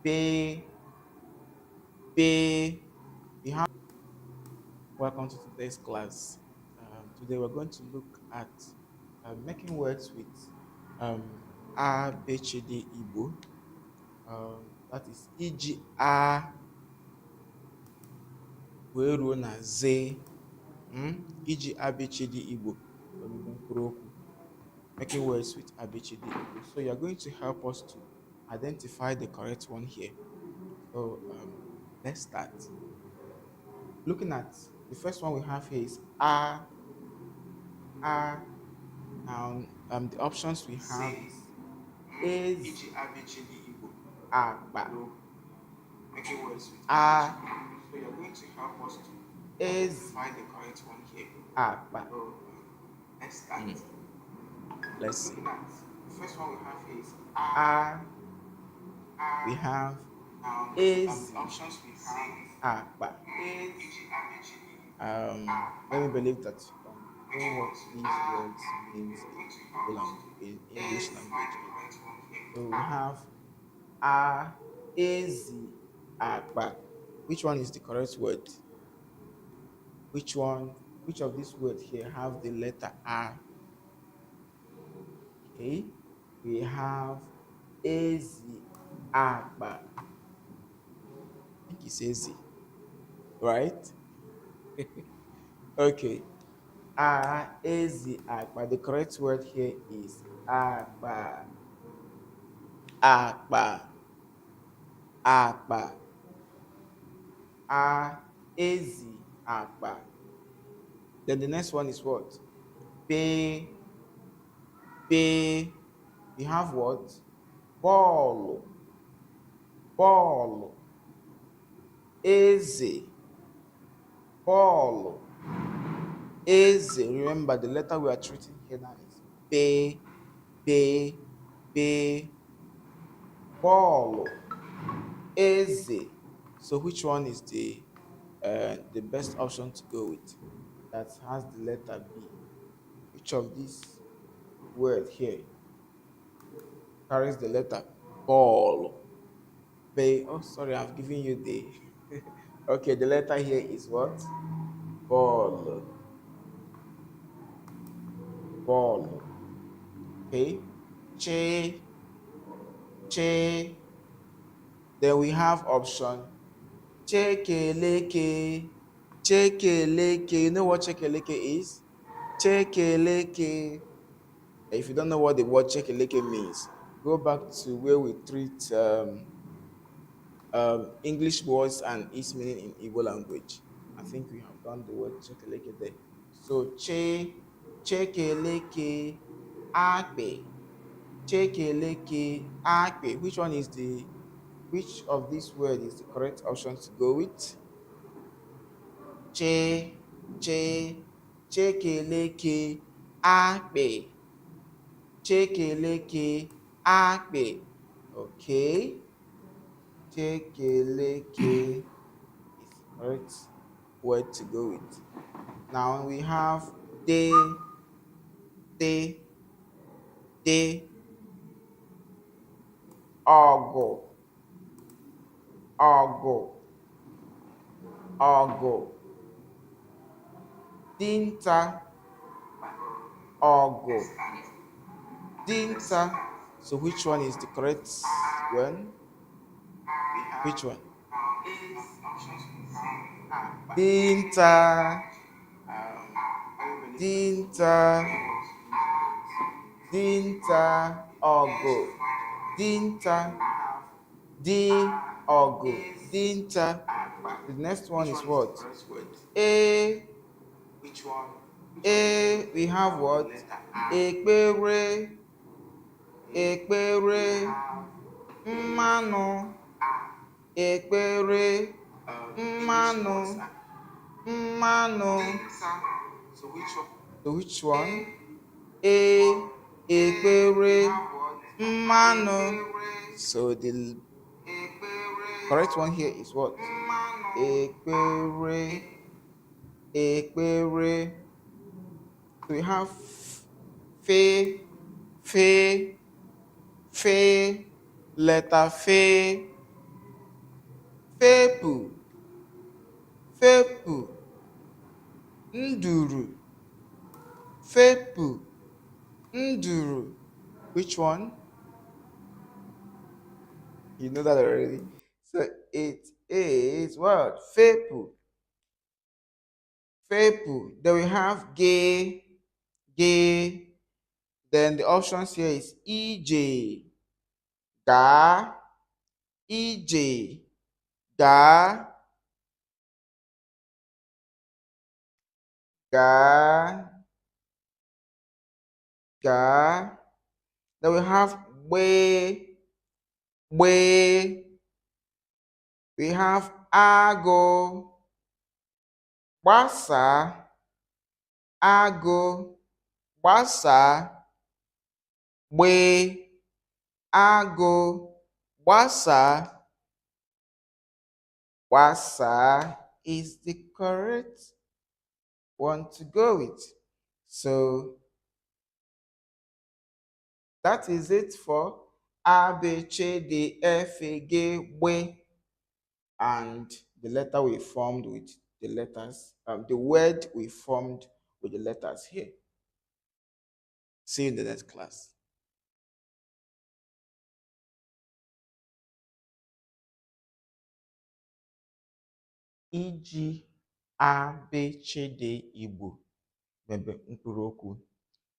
Be, be. We have welcome to today's class. Today we're going to look at making words with A, B, C, D, Igbo. That is iji A wee ruo na Z. Iji A, B, C, D, Igbo. Obibo mkpụrụ okwu. Making words with A, B, C, D, Igbo. So you're going to help us to identify the correct one here. So let's start. Looking at the first one we have here is A. A. Now, the options we have is Agba. A. So you're going to help us to identify the correct one here. Agba. Let's start. Let's see. The first one we have here is A. We have is options we have Agba. Let me believe that know what these words means in English language. So we have A, Ezi, Agba. Which one is the correct word? Which of these words here have the letter A? Okay, we have Ezi, Agba. I think it's Ezi, right? Okay. Ezi, Agba. The correct word here is Agba. Agba. Agba. Ezi, Agba. Then the next one is what? Be. Be. We have what? Ball. Ball. Ezi. Ball. Ezi. Remember the letter we are treating here now is Be. Be. Be. Ball. Ezi. So which one is the best option to go with that has the letter B? Which of these words here carries the letter ball? B. Oh, sorry, I've given you the. Okay, the letter here is what? Ball. Ball. Okay. Che. Che. Then we have option Chekeleke. Chekeleke. You know what chekeleke is? Chekeleke. If you don't know what the word chekeleke means, go back to where we treat English words and its meaning in Igbo language. I think we have done the word chekeleke there. So chekeleke, akpe, chekeleke, akpe. Which of these words is the correct option to go with? Chekeleke, akpe. Chekeleke, akpe. Okay. Chekeleke is the correct word to go with. Now we have de, ogo, dinta, ogo, dinta. So which one is the correct one? Which one? Dinta. Dinta. Dinta. Ogo. Dinta. Di. Ogo. Dinta. The next one is what? A. Which one? A. We have what? Ekpere. Ekpere. Mmanu. Ekpere. Mmanu. Mmanu. So which one? A. Ekpere. Mmanu. So the correct one here is what? Ekpere. Ekpere. So we have fe, fe, fe, letter fe, Fepu, fepu, nduru, fepu, nduru. Which one? You know that already. So it is what? Fepu. Fepu. Then we have gay, gay. Then the options here is EJ, ga, EJ, ga, ga, ga. Then we have we, we. We have ago, gbasa, ago, gbasa, gbe, ago, gbasa. Gbasa is the correct one to go with. So that is it for A, B, C, D, F, A, G, B, and the letter we formed with the letters, the word we formed with the letters here. See you in the next class. Iji abechede Igbo mebe mkpụrụ okwu.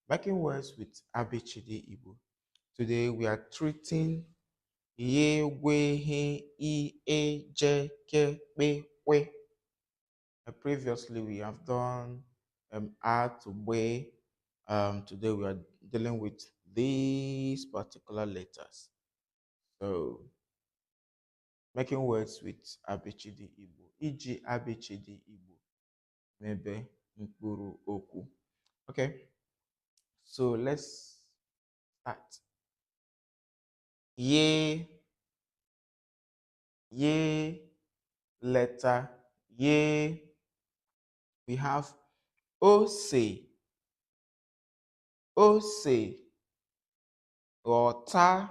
Making words with abechede Igbo. Today we are treating ye, we, he, I, e, je, ke, pe, we. Previously we have done a to we. Today we are dealing with these particular letters. So making words with abechede Igbo. Iji abechede Igbo mebe mkpụrụ okwu. Okay, so let's start. Ye, ye, letter ye. We have ose, ose, water,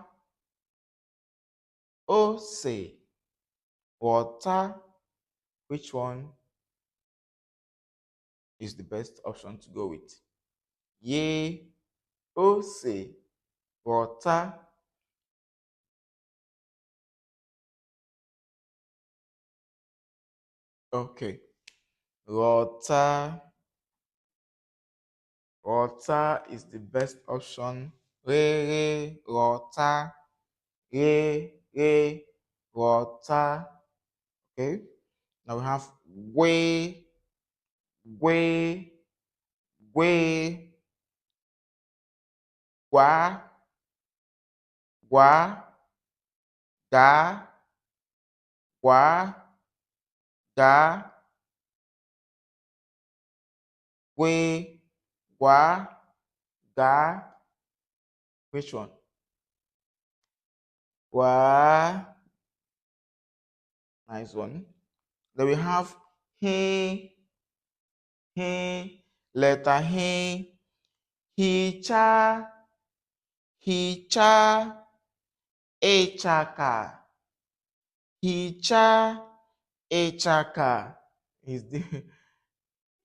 ose, water. Which one is the best option to go with? Ye, ose, water. Okay, water. Water is the best option. Re, water. Re, water. Okay. Now we have way, way, way, gua, gua, ga, gua, ga, way, gua, ga. Which one? Gua. Nice one. Then we have he, letter he, hicha, hicha, echaka, hicha, echaka.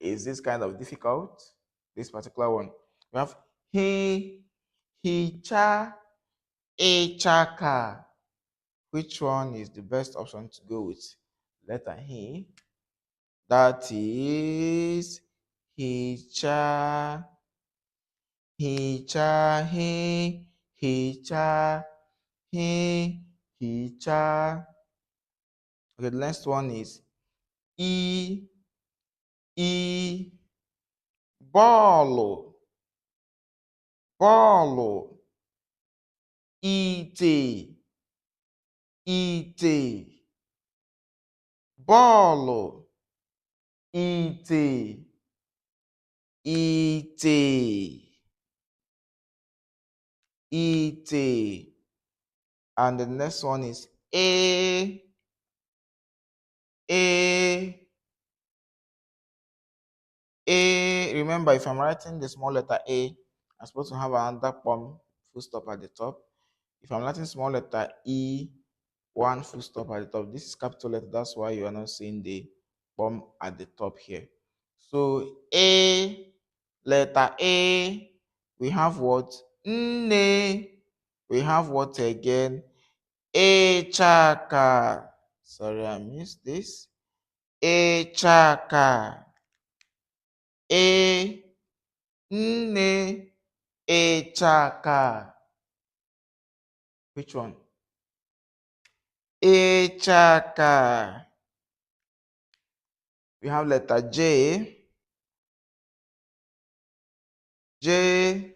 Is this kind of difficult? This particular one. We have he, hicha, echaka. Which one is the best option to go with? Letter he. That is hicha, hicha, he, hicha, he, hicha. Okay, the next one is e, bọ́ọ̀lù, bọ́ọ̀lù, ìtè, ìtè, bọ́ọ̀lù, ìtè, ìtè, ìtè. And the next one is a, a. Remember, if I'm writing the small letter a, I'm supposed to have another full stop at the top. If I'm writing small letter e, one full stop at the top. This is capital letter, that's why you are not seeing the bomb at the top here. So A, letter A, we have what? Nne. We have what again? A chaka. Sorry, I missed this. A chaka. A nne. A chaka. Which one? A chaka. We have letter J. J.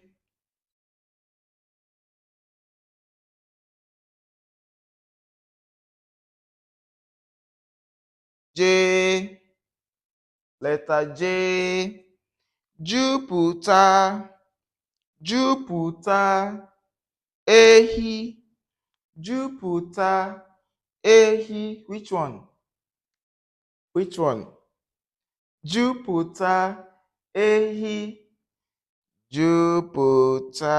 J. Letter J. Jupụta. Jupụta. Ehi. Jupụta. Ehi. Which one? Which one? Jupụta. Ehi. Jupụta.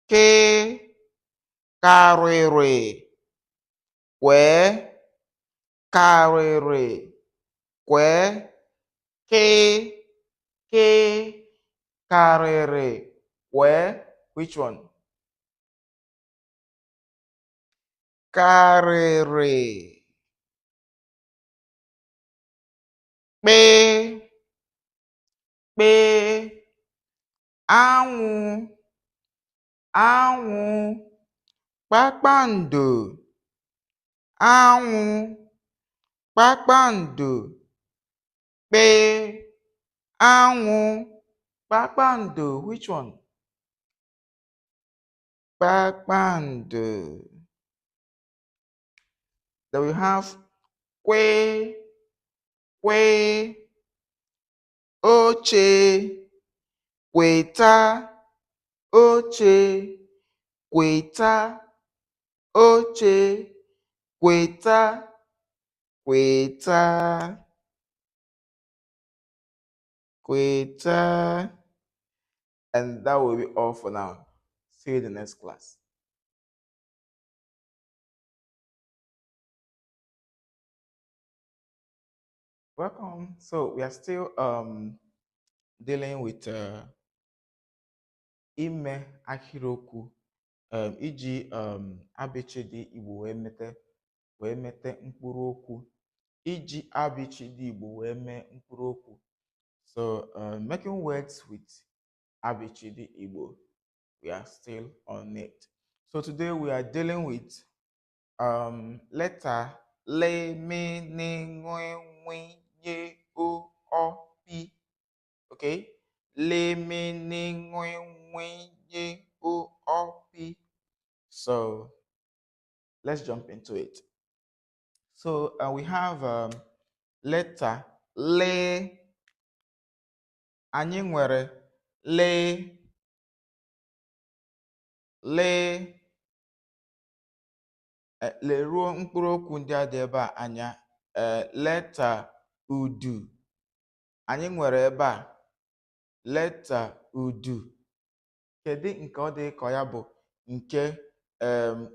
Ke. Karịrị. Kwee. Karịrị. Kwee. Ke. Ke. Karịrị. Kwee. Which one? Karịrị. Kpee. Kpee. Anwụ. Anwụ. Kpakpando. Anwụ. Kpakpando. Kpee. Anwụ. Kpakpando. Which one? Kpakpando. Then we have kwe. Kwe. Oche. Kweta. Oche. Kweta. Oche. Kweta. Kweta. Kweta. And that will be all for now. See you in the next class. Welcome. So we are still dealing with ime ahịrịokwu iji abịchịdị Igbo wee mete mkpụrụ okwu. Iji abịchịdị Igbo wee mee mkpụrụ okwu. So making words with abịchịdị Igbo, we are still on it. So today we are dealing with letter le, me, ne, ngwe, nwe, ye, o, pi. Okay? Le, me, ne, ngwe, nwe, ye, o, pi. So let's jump into it. So we have letter le. Anyị nwere le. Le. Leruo mkpụrụ okwu ndị a dị ebe a anya. Leta udu. Anyị nwere ebe a leta udu. Kedu nke ọ dị ka ya bụ nke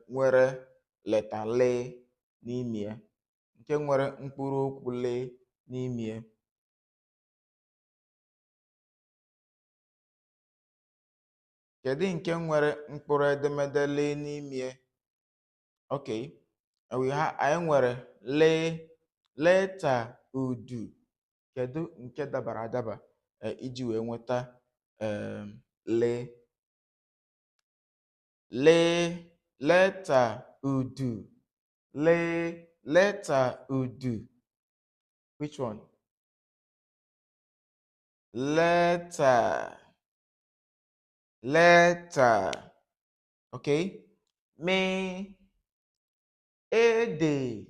nwere leta le n'ime ya, nke nwere mkpụrụ okwu le n'ime ya? Kedu nke nwere mkpụrụ edemede le n'ime ya? Okay, anyị nwere le, leta udu. Kedu nke dabara adaba iji wee nweta le? Le, leta udu. Le, leta udu. Which one? Letter. Letter. Okay. Me, ede,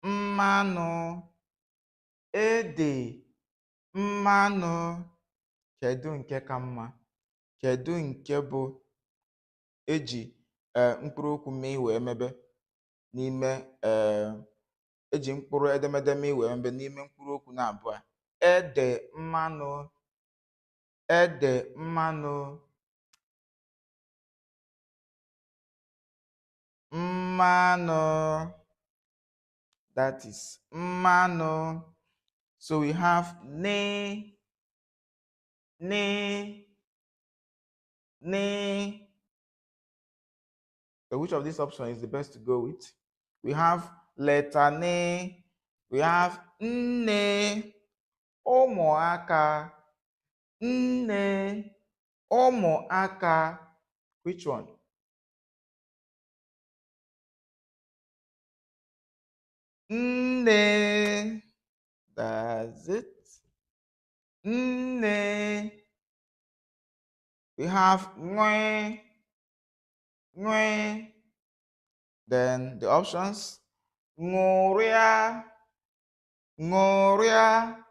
mmanụ. Ede, mmanụ. Kedu nke ka mma? Kedu nke bụ eji mkpụrụ okwu mee wee mebe n'ime eji mkpụrụ edemede mee wee mebe n'ime mkpụrụ okwu na abụọ? Ede, mmanụ. Ede, mmanụ. mano. That is mano. So we have ne, ne, ne. So which of these options is the best to go with? We have letter ne. We have nne, ụmụaka, nne, ụmụaka. Which one? Nne. That's it. Nne. We have nwe, nwe. Then the options: ṅụrịa, ṅụrịa,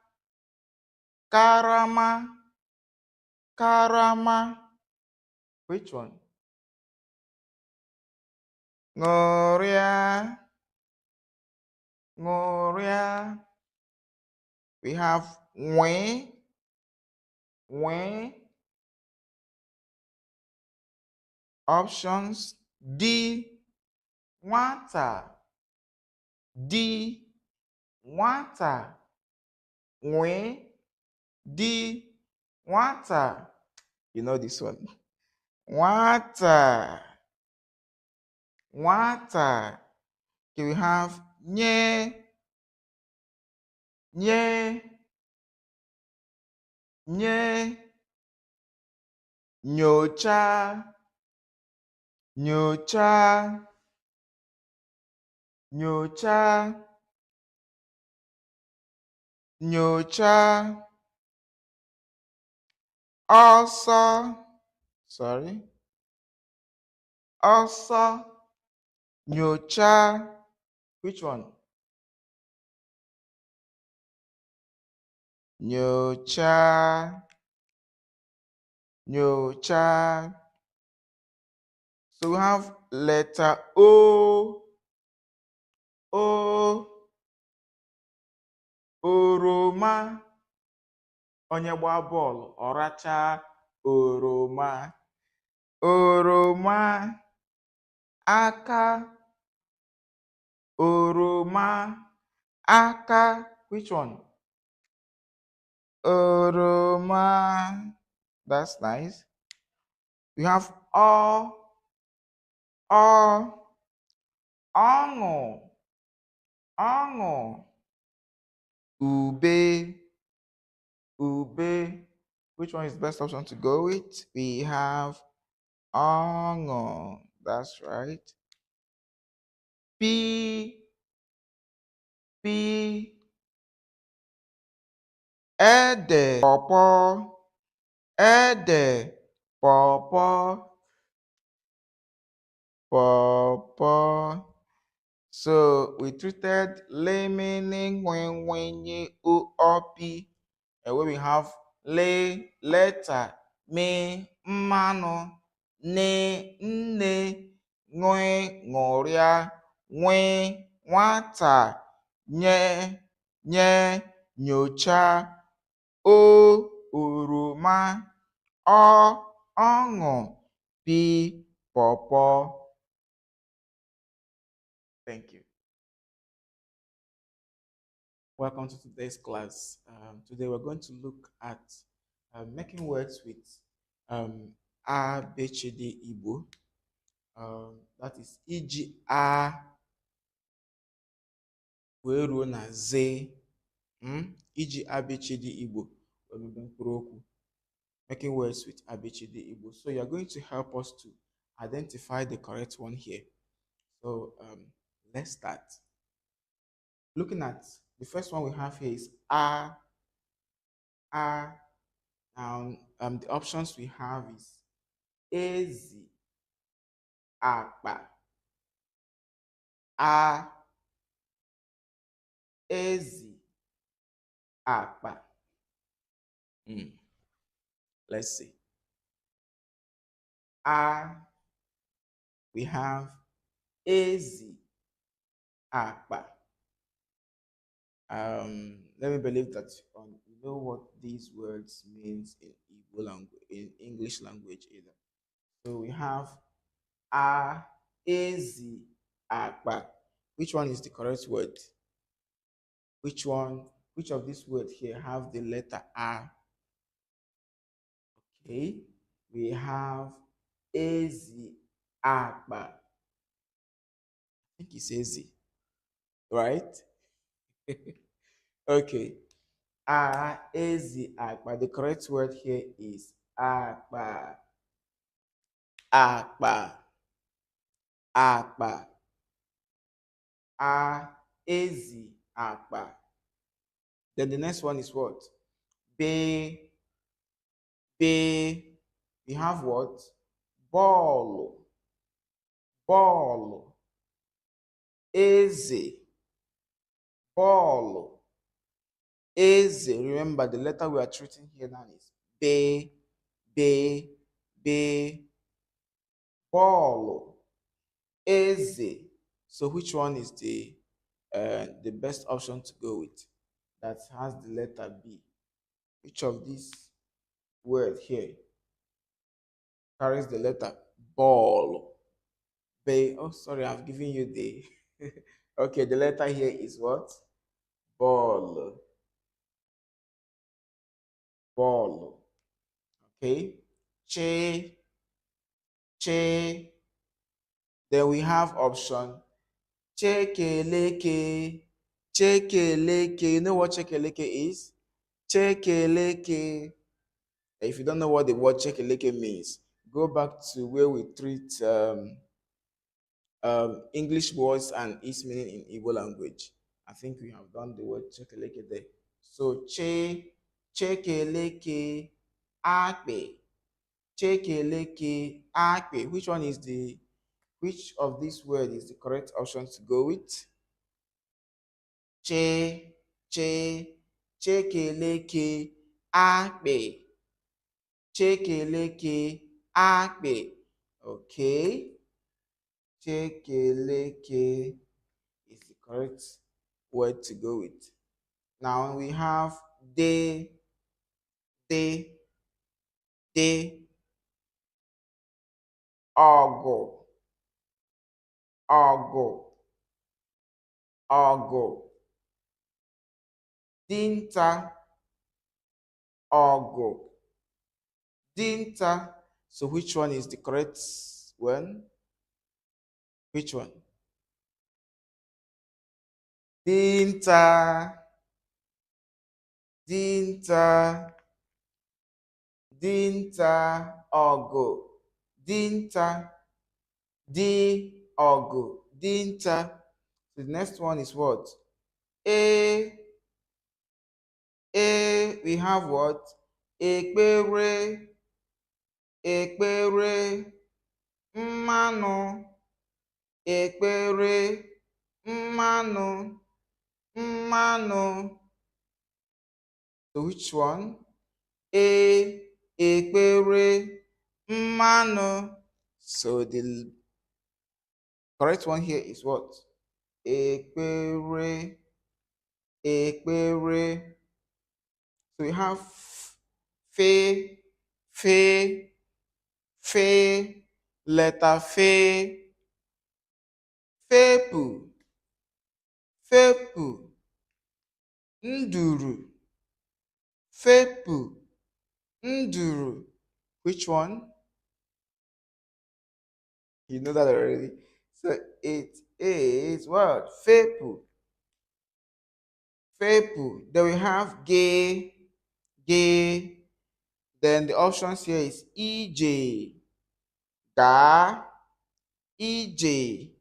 karama, karama. Which one? Ṅụrịa, ṅụrịa. We have nwe, nwe. Options: di, nwata, di, nwata, nwe, di, nwata. You know this one. Nwata, nwata. Okay, we have nye, nye, nye, nyocha, nyocha, nyocha, nyocha. Also, sorry, also, nyocha. Which one? Nyocha, nyocha. So we have letter O, O, oroma. Onye gbaa bọọlụ ọracha oroma, oroma. Aka, oroma, aka. Which one? Oroma. That's nice. We have ọ, ọ, ọṅụ, ọṅụ. Ube, ube. Which one is the best option to go with? We have ọṅụ. That's right. P, P. Ede, pawpaw, ede, pawpaw, pawpaw. So we treated lemon when uopi, and where we have letter, me, mano, ne, nne, nwe, ṅụrịa, nwe, nwata, nye, nye, nyocha, o, oroma, ọ, ọṅụ, p, pawpaw. Thank you. Welcome to today's class. Today we're going to look at making words with A, B, C, D, Igbo. That is iji A wee ruo na Z. Iji A, B, C, D, Igbo omebe mkpụrụ okwu. Making words with A, B, C, D, Igbo. So you're going to help us to identify the correct one here. So let's start. Looking at the first one we have here is A. A. Now, the options we have is ezi, akpa, a, ezi, akpa. Let's see. A, we have ezi, akpa. Let me believe that you know what these words means in Igbo language, in English language either. So we have a, ezi, Akpa. Which one is the correct word? Which one? Which of these words here have the letter R? Okay. We have Ezi Akpa. I think it's Ezi, right? Okay. Ezi Akpa. The correct word here is Akpa. Akpa. Akpa. Ezi Akpa. Then the next one is what? Be. Be. We have what? Ball. Ball. Eze. Ball. Eze. Remember the letter we are treating here now is be. Be. Be. Ball. Eze. So which one is the best option to go with that has the letter B? Which of these words here carries the letter ball? B. Oh, sorry, I've given you the. Okay, the letter here is what? Ball. Ball. Okay. Che. Che. Then we have option chekeleke. Chekeleke. You know what chekeleke is? Chekeleke. If you don't know what the word chekeleke means, go back to where we treat English words and its meaning in Igbo language. I think we have done the word chekeleke there. So chekeleke, akpe, chekeleke, akpe. Which of these words is the correct option to go with? Che, chekeleke, akpe, chekeleke, akpe. Okay. Chekeleke is the correct word to go with. Now we have de, de, de, ogo, ogo, ogo, dinta, ogo, dinta. So which one is the correct one? Which one? Dinta, dinta, dinta, ogo, dinta, di, ogo, dinta. The next one is what? A, we have what? Ekpere, ekpere, mmanụ, ekpere, mmanụ, mmanụ. So which one? Ekpere, mmanụ. So the correct one here is what? Ekpere, ekpere. So we have fe, fe, fe, letter fe, fepu, fepu, nduru, fepu, nduru. Which one? You know that already. So it is what? Fepu, fepu. Then we have gay, gay. Then the options here is EJ, ga, EJ,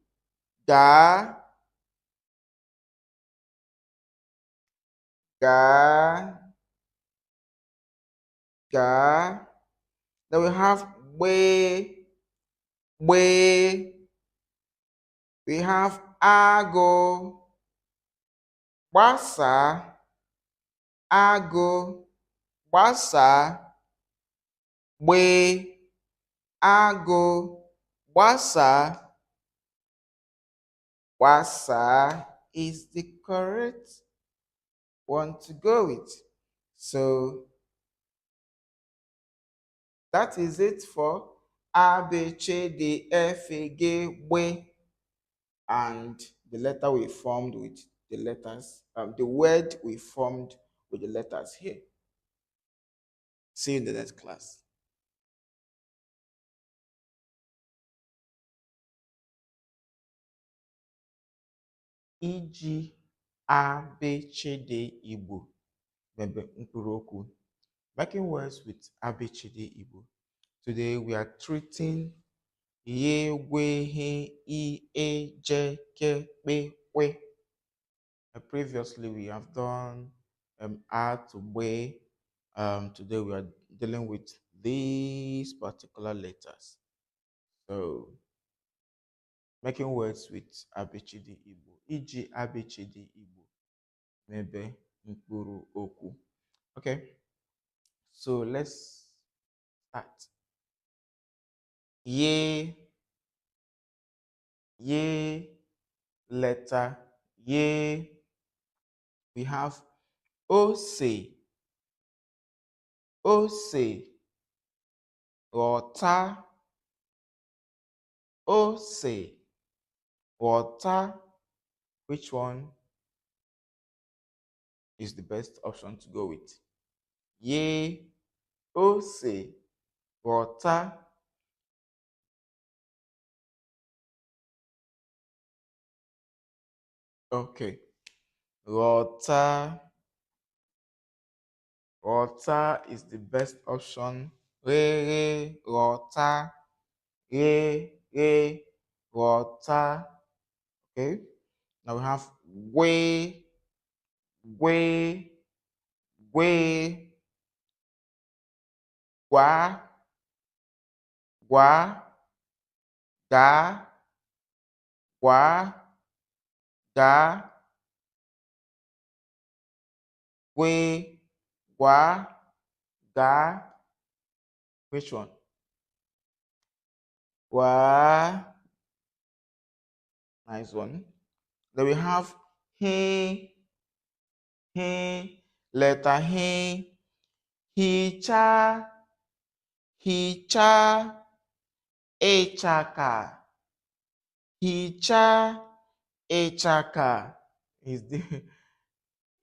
ga, ga, ga. Then we have we, we. We have ago, gbasa, ago, gbasa, gbe, ago, gbasa. Gbasa is the correct one to go with. So that is it for A, B, C, D, F, G, B. and the letter we formed with the letters, the word we formed with the letters here. See you in the next class. Iji ABCD Igbo mebe mkpụrụ okwu. Making words with ABCD Igbo. Today we are treating ye, we, he, I, e, je, ke, pe, we. Previously we have done a to be. Today we are dealing with these particular letters. So making words with ABCD Igbo. Iji ABCD Igbo mebe mkpụrụ okwu. Okay, so let's start. Ye, letter ye. We have ose, water, water. Which one is the best option to go with? Ye, ose, water. Okay, water. Water is the best option. Water. Water. Okay. Now we have way, gua, ga, we, gua, ga. Which one? Gua. Nice one. Then we have he, letter he, hicha, echaka, hicha, echaka.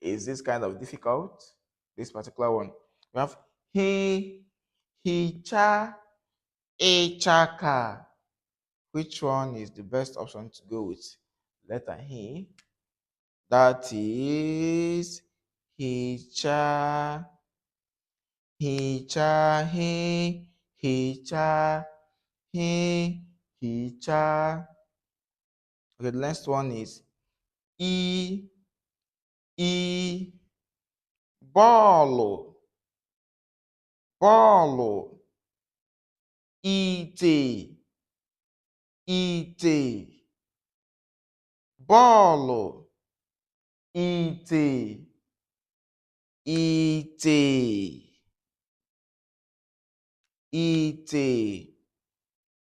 Is this kind of difficult? This particular one. We have he, hicha, echaka. Which one is the best option to go with? Letter he. That is hicha, hicha, hicha, hicha. Okay, the next one is e, ball, ite, ball, ite,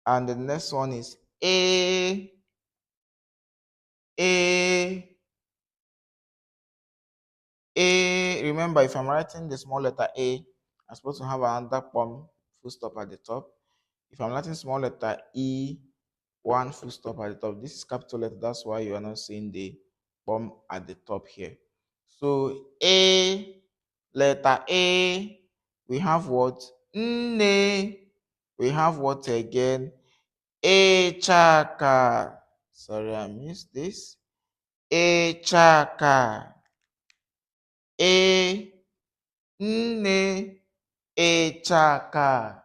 and the next one is a, remember, if I'm writing the small letter a, I'm supposed to have another full stop at the top. If I'm writing small letter e, one full stop at the top. This is capital letter, that's why you are not seeing the bomb at the top here. So a, letter a, we have what? Nne. We have what again? Echaka. Sorry, I missed this. Echaka. Nne, echaka.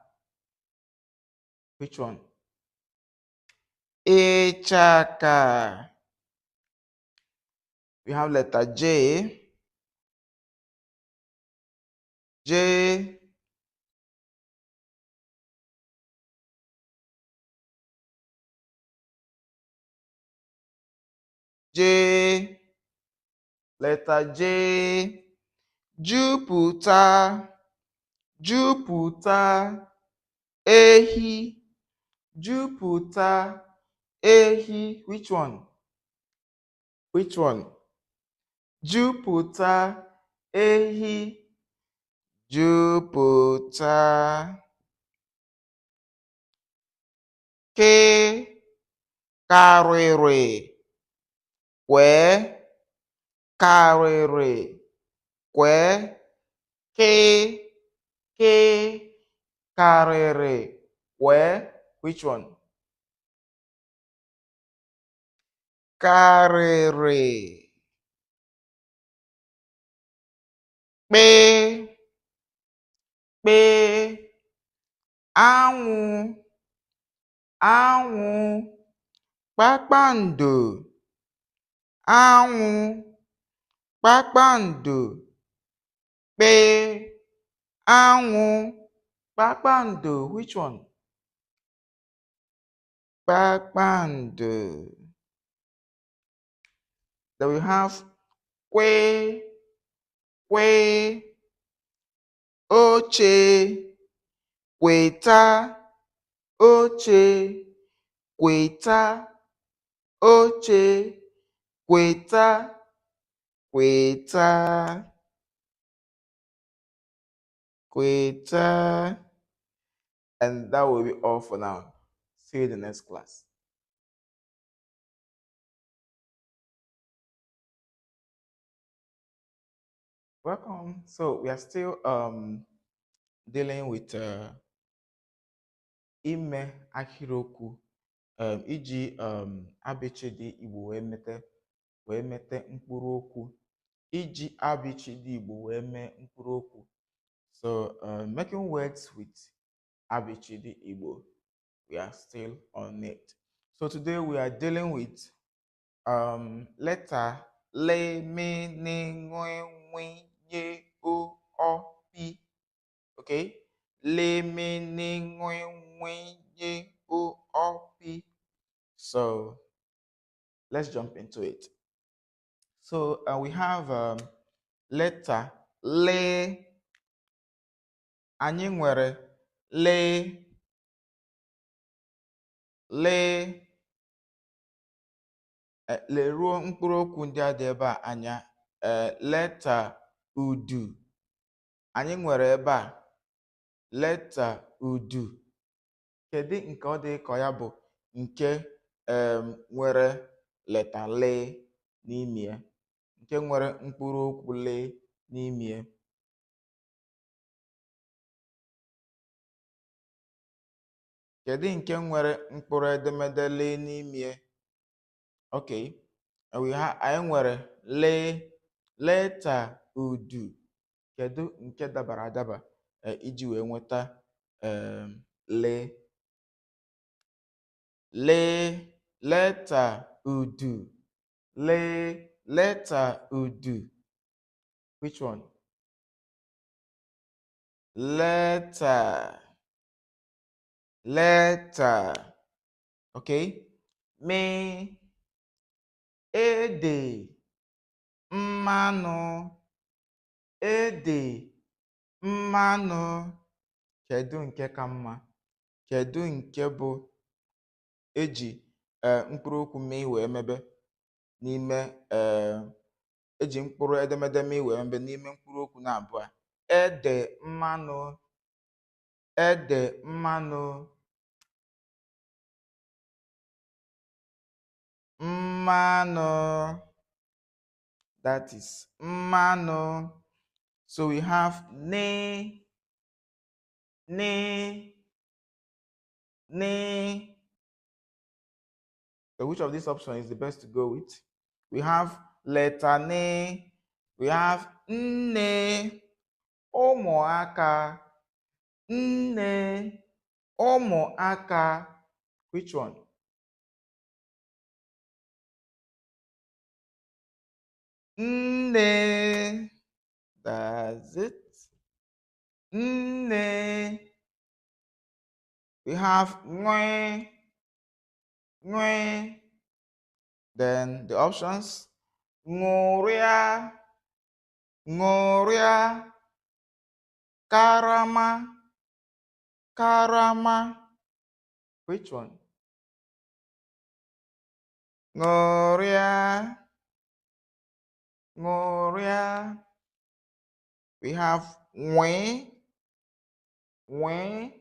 Which one? Echaka. We have letter J. J. Letter J. Jupụta, ehi, jupụta, ehi. Which one? Jupụta, ehi, jupụta. K, karịrị, kwee, karịrị, kwee, kee, karịrị, kwee. Which one? Karịrị. Kpee, anwụ, kpakpando, anwụ, kpakpando, kpee, anwụ, kpakpando. Which one? Kpakpando. Then we have kwe, oche, kweta, oche, kweta, oche, kweta, kweta, kweta. And that will be all for now. See you in the next class. Welcome. So we are still dealing with ime ahịrịokwu iji abịchịdị Igbo wee mete mkpụrụ okwu, iji abịchịdị Igbo wee mee mkpụrụ okwu. So making words with abịchịdị Igbo, we are still on it. So today we are dealing with letter le, me, ne, nwe, nwe, ye, o, pi. Okay, le, me, ne, nwe, nwe, ye, o, pi. So let's jump into it. So we have letter le. Anyị nwere le, leruo mkpụrụ okwu ndị a dị ebe a anya. Leta udu. Anyị nwere ebe a leta udu. Kedu nke ọ dị ka ya bụ nke nwere leta le n'ime ya, nke nwere mkpụrụ okwu le n'ime ya? Kedu nke nwere mkpụrụ edemede le n'ime ya? Okay, anyị nwere le, leta udu. Kedu nke dabara adaba iji wee nweta le? Leta udu, leta udu. Which one? Letter, okay. Me, ede, mmanụ, ede, mmanụ. Kedu nke ka mma? Kedu nke bụ eji mkpụrụ okwu mee wee mebe n'ime eji mkpụrụ edemede mee wee mebe n'ime mkpụrụ okwu na abụọ? Ede, mmanụ, ede, mmanụ, mmanụ. That is mmanụ. So we have ne, So which of these options is the best to go with? We have letter ne, we have nne, ụmụaka, nne, ụmụaka. Which one? Nne. That's it. Nne. We have nwe, nwe. Then the options: ṅụrịa, ṅụrịa, karama, karama. Which one? Ṅụrịa, ṅụrịa. We have nwe, nwe.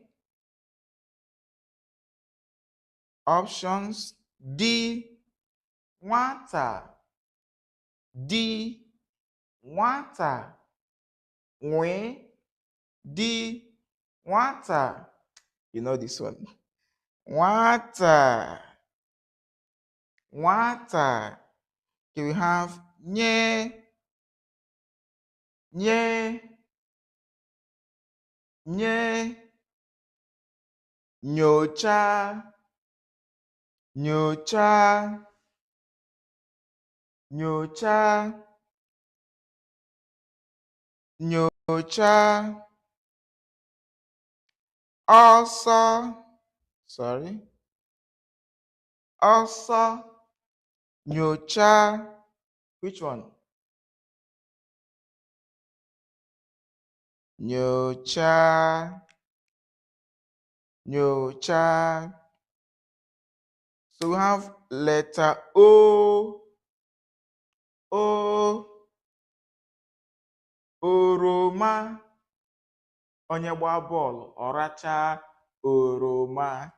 Options: D, nwata, di nwata nwee di nwata. You know this one. Nwata, nwata. Okay, we have nye, nye, nye, nyocha, nyocha, nyocha, nyocha, ọsọ, sorry, ọsọ, nyocha. Which one? Nyocha, nyocha. So we have letter O, O, oroma. Onye gbaa bọọlụ, ọ rachaa oroma.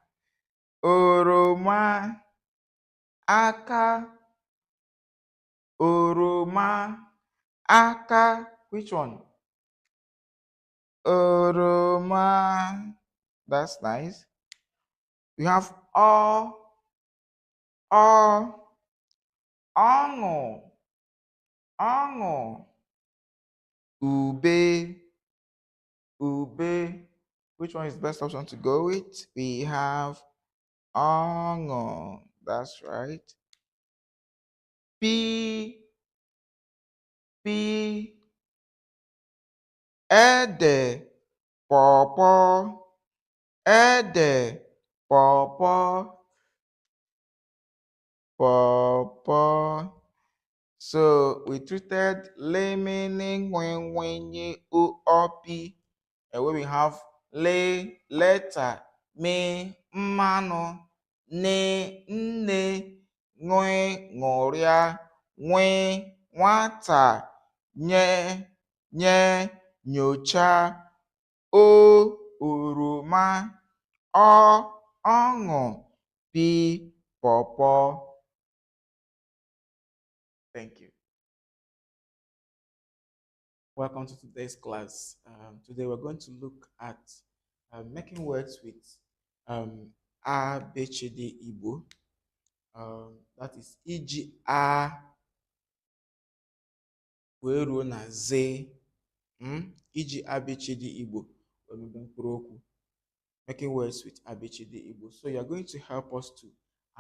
Oroma, aka, oroma, aka. Which one? Oroma. That's nice. We have ọ, ọṅụ, ọṅụ. Ube, ube. Which one is the best option to go with? We have ọṅụ. That's right. P, P, ede, pawpaw, ede, pawpaw, pawpaw. So we treated lemon when up, and where we have letter, me, mano, ne, nne, nwe, ngoria, nwe, nwata, nye, nye, nyocha, o, oroma, ọ, ọṅụ, pi, pọpọ. Thank you. Welcome to today's class. Today we're going to look at making words with A, B, C, D, Igbo. That is iji A wee ruo na Z. Iji A, B, C, D, Igbo wee mebe mkpụrụ okwu. Making words with A, B, C, D, Igbo. So you're going to help us to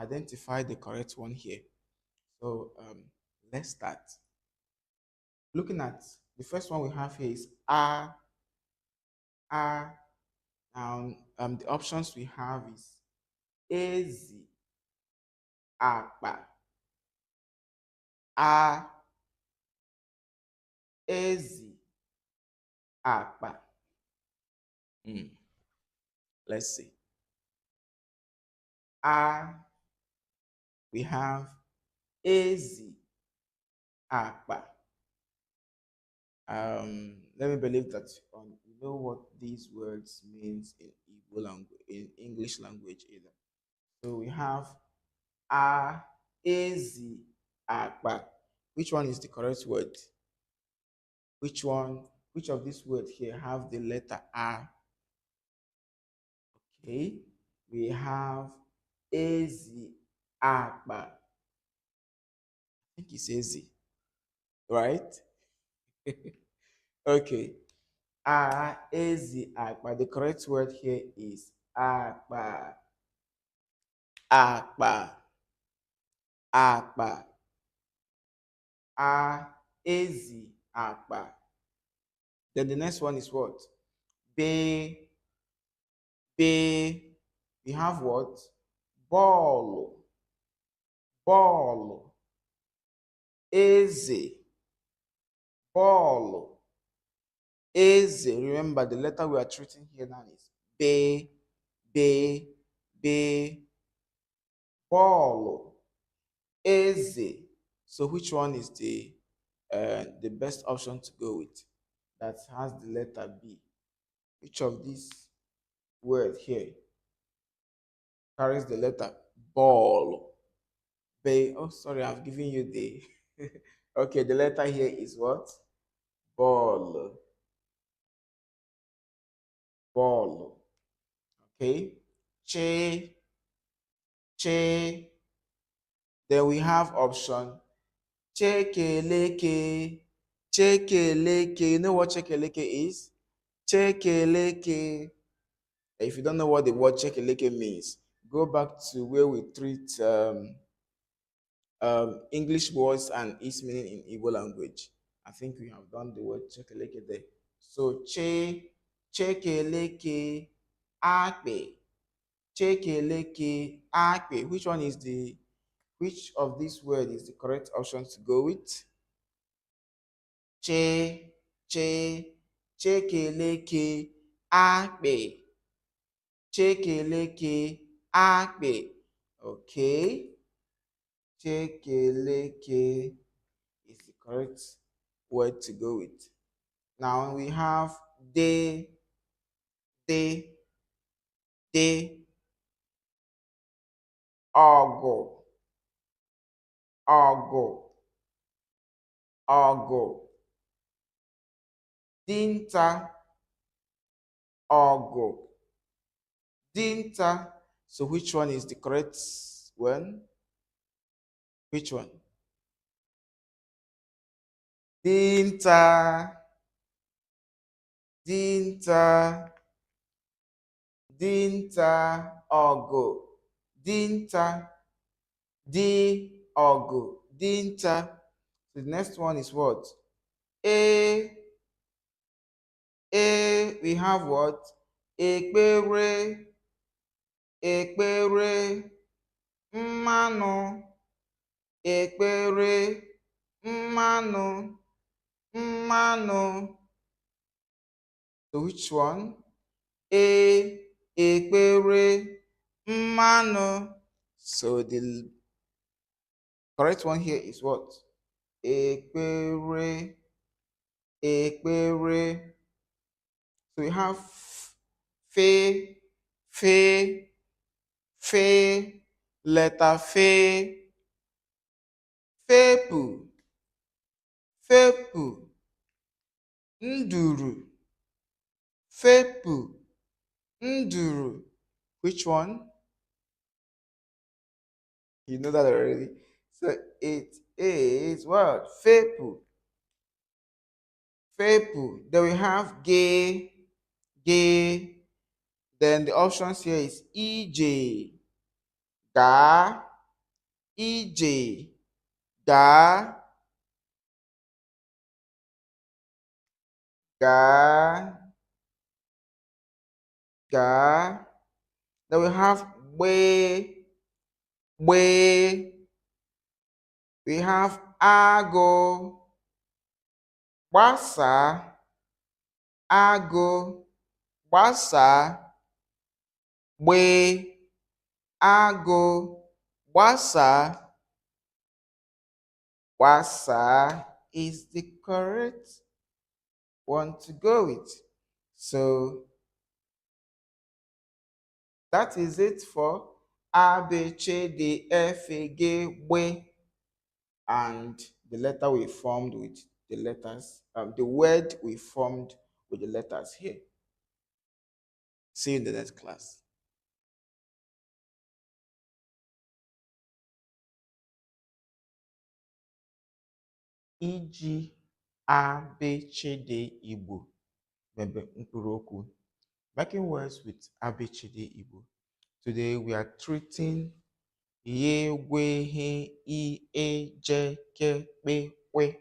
identify the correct one here. So let's start. Looking at the first one we have here is A. A. Now, the options we have is ezi, akpa, a, ezi, akpa. Let's see. A, we have ezi, akpa. Let me believe that you know what these words means in Igbo language, in English language either. So we have a, ezi, akpa. Which one is the correct word? Which one? Which of these words here have the letter A? Okay, we have ezi, akpa. I think it's easy, right? Okay. A, ezi, akpa. The correct word here is akpa. Akpa. Akpa. A, ezi, akpa. Then the next one is what? Be. Be. We have what? Ball. Ball. Eze. Ball. Eze. Remember the letter we are treating here now is be. Be. Be. Ball. Eze. So which one is the best option to go with that has the letter B? Which of these words here carries the letter ball? Bay. Oh, sorry, I've given you the. Okay, the letter here is what? Ball. Ball. Okay. Che, che. Then we have option chekeleke. Chekeleke. You know what chekeleke is? Chekeleke. If you don't know what the word chekeleke means, go back to where we treat English words and its meaning in Igbo language. I think we have done the word chekeleke there. So chekeleke, akpe, chekeleke, akpe. Which of these words is the correct option to go with? Che, che, chekeleke, akpe, chekeleke, akpe. Okay. Chekeleke is the correct word to go with. Now we have de, de, de, ogo, ogo, ogo, dinta, ogo, dinta. So which one is the correct one? Which one? Dinta, dinta, dinta, ogo, dinta, di, ogo, dinta. The next one is what? A, we have what? Ekpere, ekpere, mmanụ, ekpere, mmanụ, mmanụ. So which one? A, ekpere, mmanụ. So the correct one here is what? Ekpere, ekpere. So we have fe, fe, fe, letter fe, fepu, fepu, nduru, fepu, nduru. Which one? You know that already. So it is what? Fepu, fepu. Then we have gay, gay. Then the options here is EJ, ga, EJ, ga, ga, ga. Then we have way, way. We have ago, gbasa, ago, gbasa, gbe, ago, gbasa, gbasa is the correct one to go with. So that is it for A, B, C, D, F, A, G, W, and the letter we formed with the letters, the word we formed with the letters here. See you in the next class. Iji ABCD Igbo mebe mkpụrụ okwu. Making words with ABCD Igbo. Today we are treating ye, we, he, I, e, je, ke, pe, we.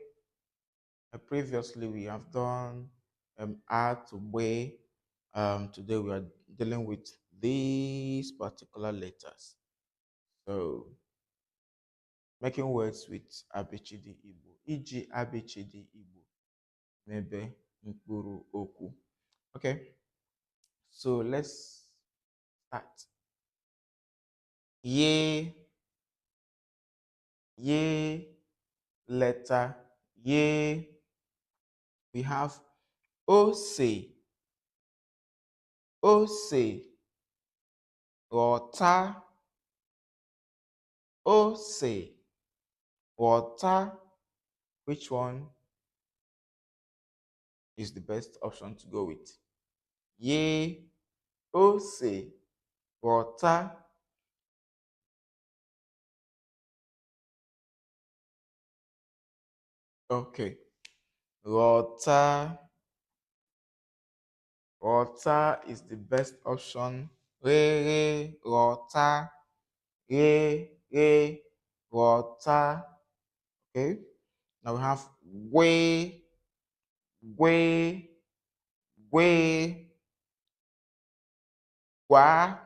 Previously we have done A to we. Today we are dealing with these particular letters. So making words with ABCD Igbo. Iji ABCD Igbo mebe mkpụrụ okwu. Okay, so let's start. Ye, ye, letter ye. We have ose, ose, ghọta, ose, ghọta. Which one is the best option to go with? Ye, ose, water. Okay. Water. Water is the best option. Re, water. Re, water. Okay. Now we have way, way, way, gua,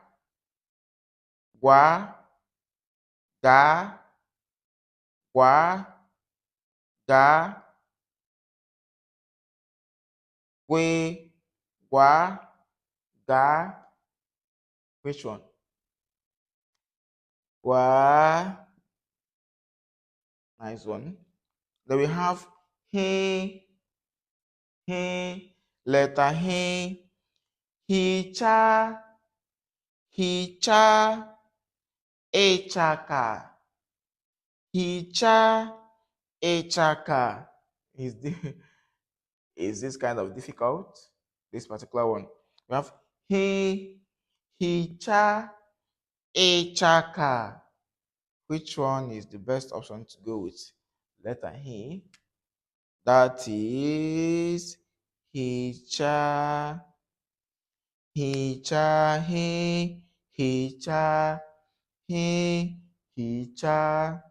gua, ga, gua, ga, we, gua, ga. Which one? Gua. Nice one. Then we have he, letter he, cha, echaka, cha, echaka. Is the is this kind of difficult? This particular one. We have cha, echaka. Which one is the best option to go with? Letter he. That is hicha, hicha, hicha, hicha.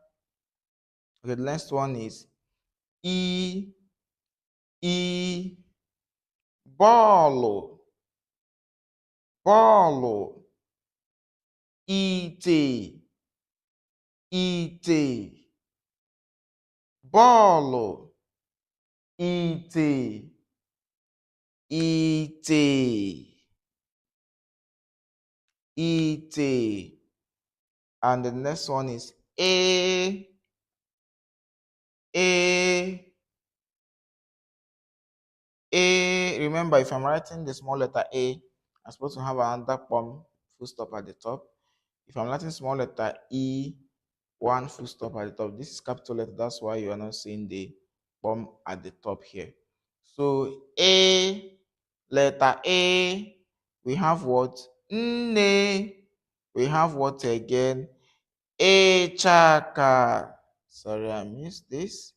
Okay, the next one is e, ball, ball, ite, ball, ite, ite. And the next one is a, remember, if I'm writing the small letter A, I'm supposed to have another full stop at the top. If I'm writing small letter E, one full stop at the top. This is capital letter, that's why you are not seeing the at the top here. So A, letter A, we have what? Nne. We have what again? Echaka. Sorry, I missed this.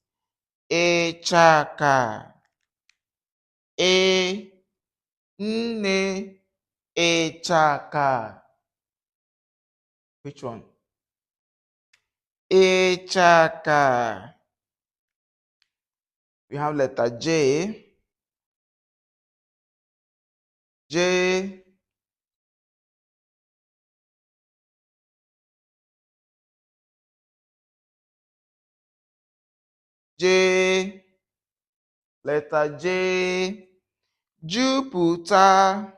Echaka. Nne, echaka. Which one? Echaka. We have letter J. J. J. Letter J. Jupiter.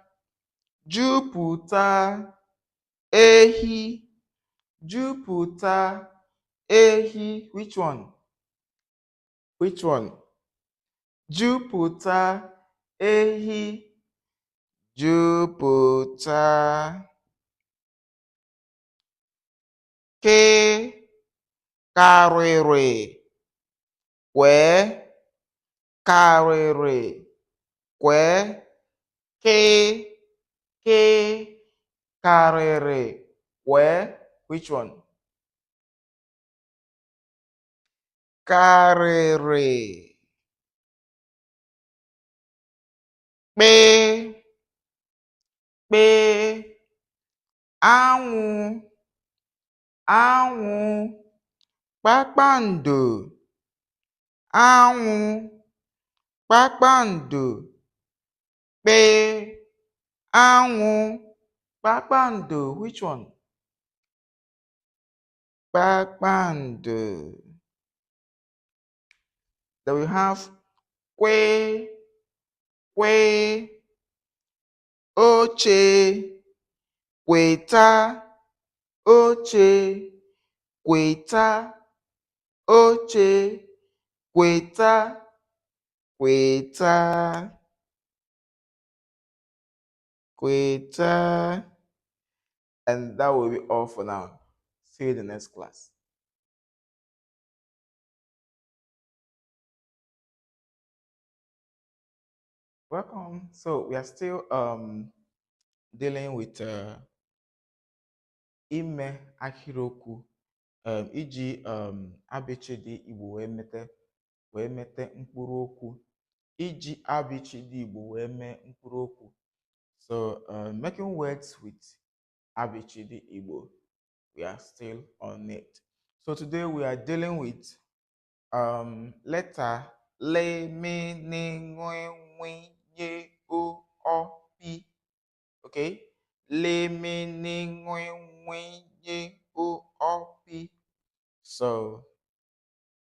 Jupiter. Ehi. Jupiter. Ehi. Which one? Which one? Jupiter. Ehi. Jupiter. K. Karịrị. Kwee. Karịrị. Kwee. K. Karịrị. Kwee. Which one? Karịrị. Kpee. Kpee. Anwụ. Anwụ. Kpakpando. Anwụ. Kpakpando. Kpee. Anwụ. Kpakpando. Which one? Kpakpando. Then we have kwe, oche, kweta, oche, kweta, oche, kweta, kweta, kweta. And that will be all for now. See you in the next class. Welcome. So we are still dealing with ime ahịrịokwu iji abịchịdị Igbo wee mete mkpụrụ okwu iji abịchịdị Igbo wee mee mkpụrụ okwu. So making words with abịchịdị Igbo, we are still on it. So today we are dealing with letter le me ne ngwe nwe ye o pi. Okay, le me ne ngwe nwe ye o pi. So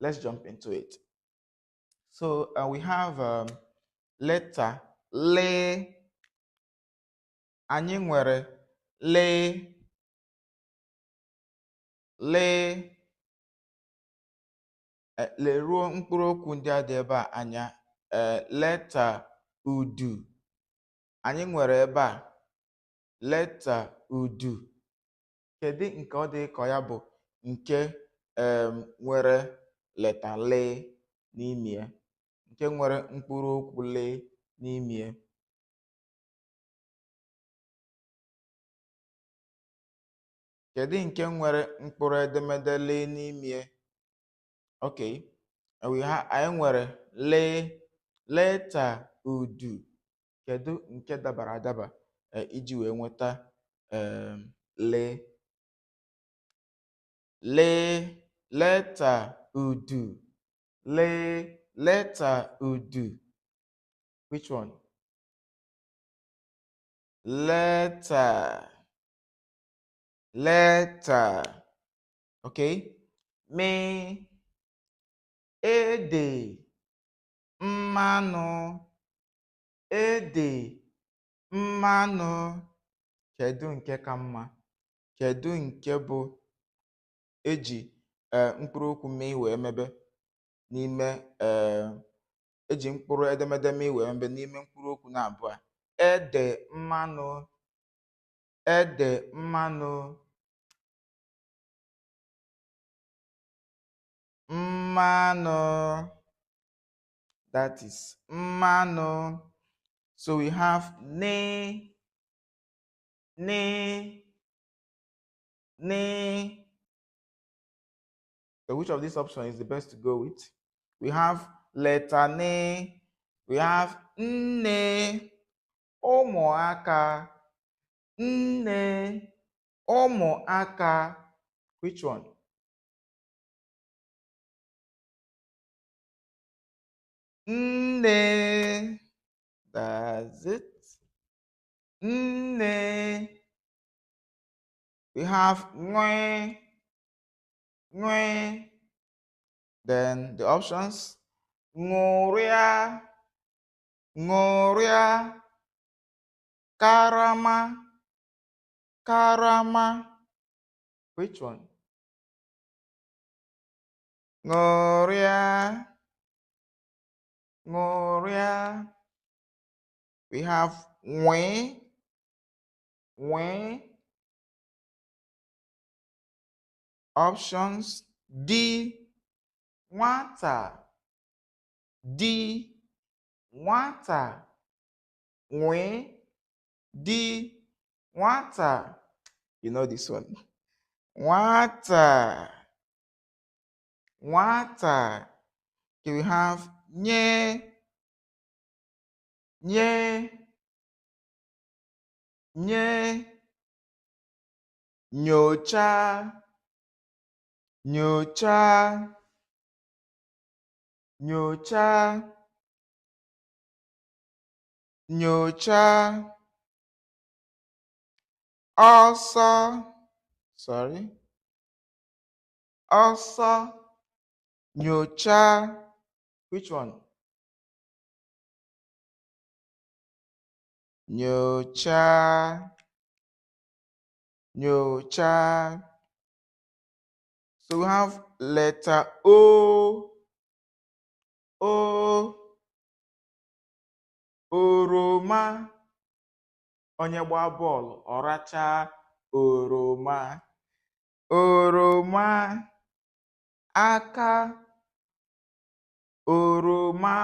let's jump into it. So we have letter le. Anyị nwere le leruo mkpụrụ okwu ndị a dị ebe a anya. Leta udu. Anyị nwere ebe a leta udu. Kedu nke ọ dị ka ya bụ nke nwere leta le n'ime ya, nke nwere mkpụrụ okwu le n'ime ya? Kedu nke nwere mkpụrụ edemede le n'ime ya? Okay, anyị nwere leta udu. Kedu nke dabara adaba iji wee nweta leta udu, leta udu. Which one? Letter. Okay, me ede mmanụ, ede mmanụ. Kedu nke ka mma? Kedu nke bụ eji mkpụrụ okwu mee wee mebe n'ime eji mkpụrụ edemede mee wee mebe n'ime mkpụrụ okwu na abụọ? Ede mmanụ, ede mmanụ, mmanụ. That is mmanụ. So we have ne. So which of these options is the best to go with? We have letter ne. We have nne, ụmụaka, nne, ụmụaka. Which one? Nne. That's it. Nne. We have nwe. Then the options: ṅụrịa, karama, Which one? ṅụrịa. We have nwe. Options: di, nwata, nwe, di, nwata. You know this one. Nwata. Okay, we have nye, nyocha, ọsọ, nyocha. Which one? Nyocha. So we have letter O. Oroma. Onye gbaa bọọlụ ọracha oroma. Aka. Oroma,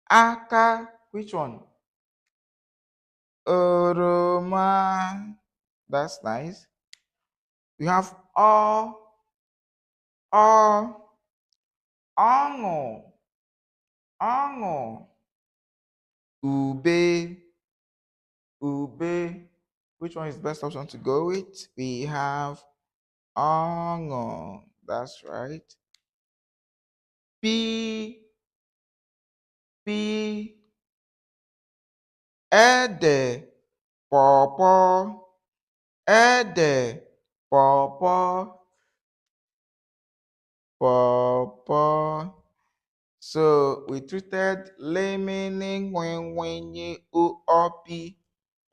aka. Which one? Oroma. That's nice. We have o, ọṅụ, ọṅụ, ube, ube. Which one is the best option to go with? We have ọṅụ. That's right. P, P, ede, pawpaw, ede, pawpaw, pawpaw. So we treated lemon when up, and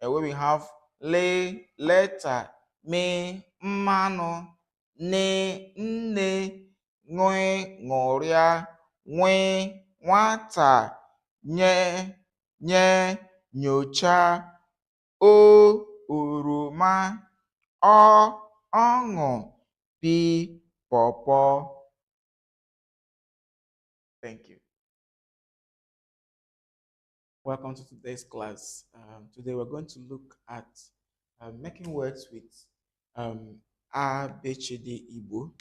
where we have le letter me mano ne nne nwe ngoria nwe nwata nye nye nyocha o oroma ọ ọṅụ pi pọpọ. Thank you. Welcome to today's class. Today we're going to look at making words with A, B, C, D, Igbo.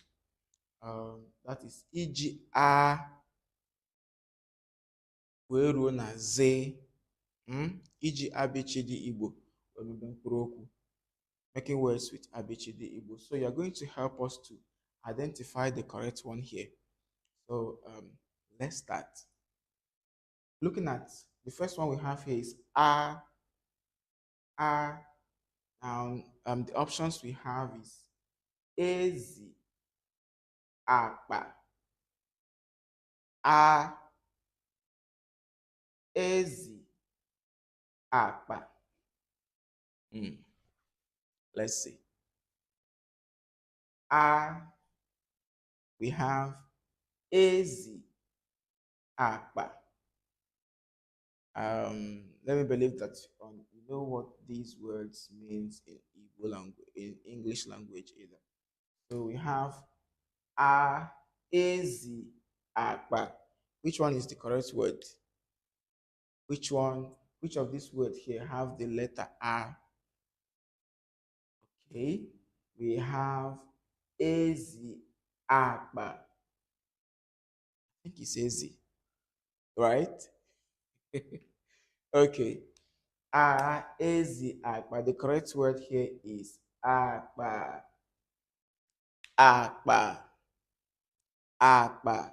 That is iji A wee ruo na Z. Iji A, B, C, D, Igbo wee mebe mkpụrụ okwu. Making words with A, B, C, D, Igbo. So you're going to help us to identify the correct one here. So let's start. Looking at the first one we have here is A. A. Now, the options we have is ezi, akpa, a, ezi, akpa. Let's see. A, we have ezi, akpa. Let me believe that you know what these words means in Igbo language, in English language either. So we have a, ezi, akpa. Which one is the correct word? Which one? Which of these words here have the letter A? Okay, we have ezi, akpa. I think it's easy, right? Okay. Ezi, akpa. The correct word here is akpa. Akpa. Akpa.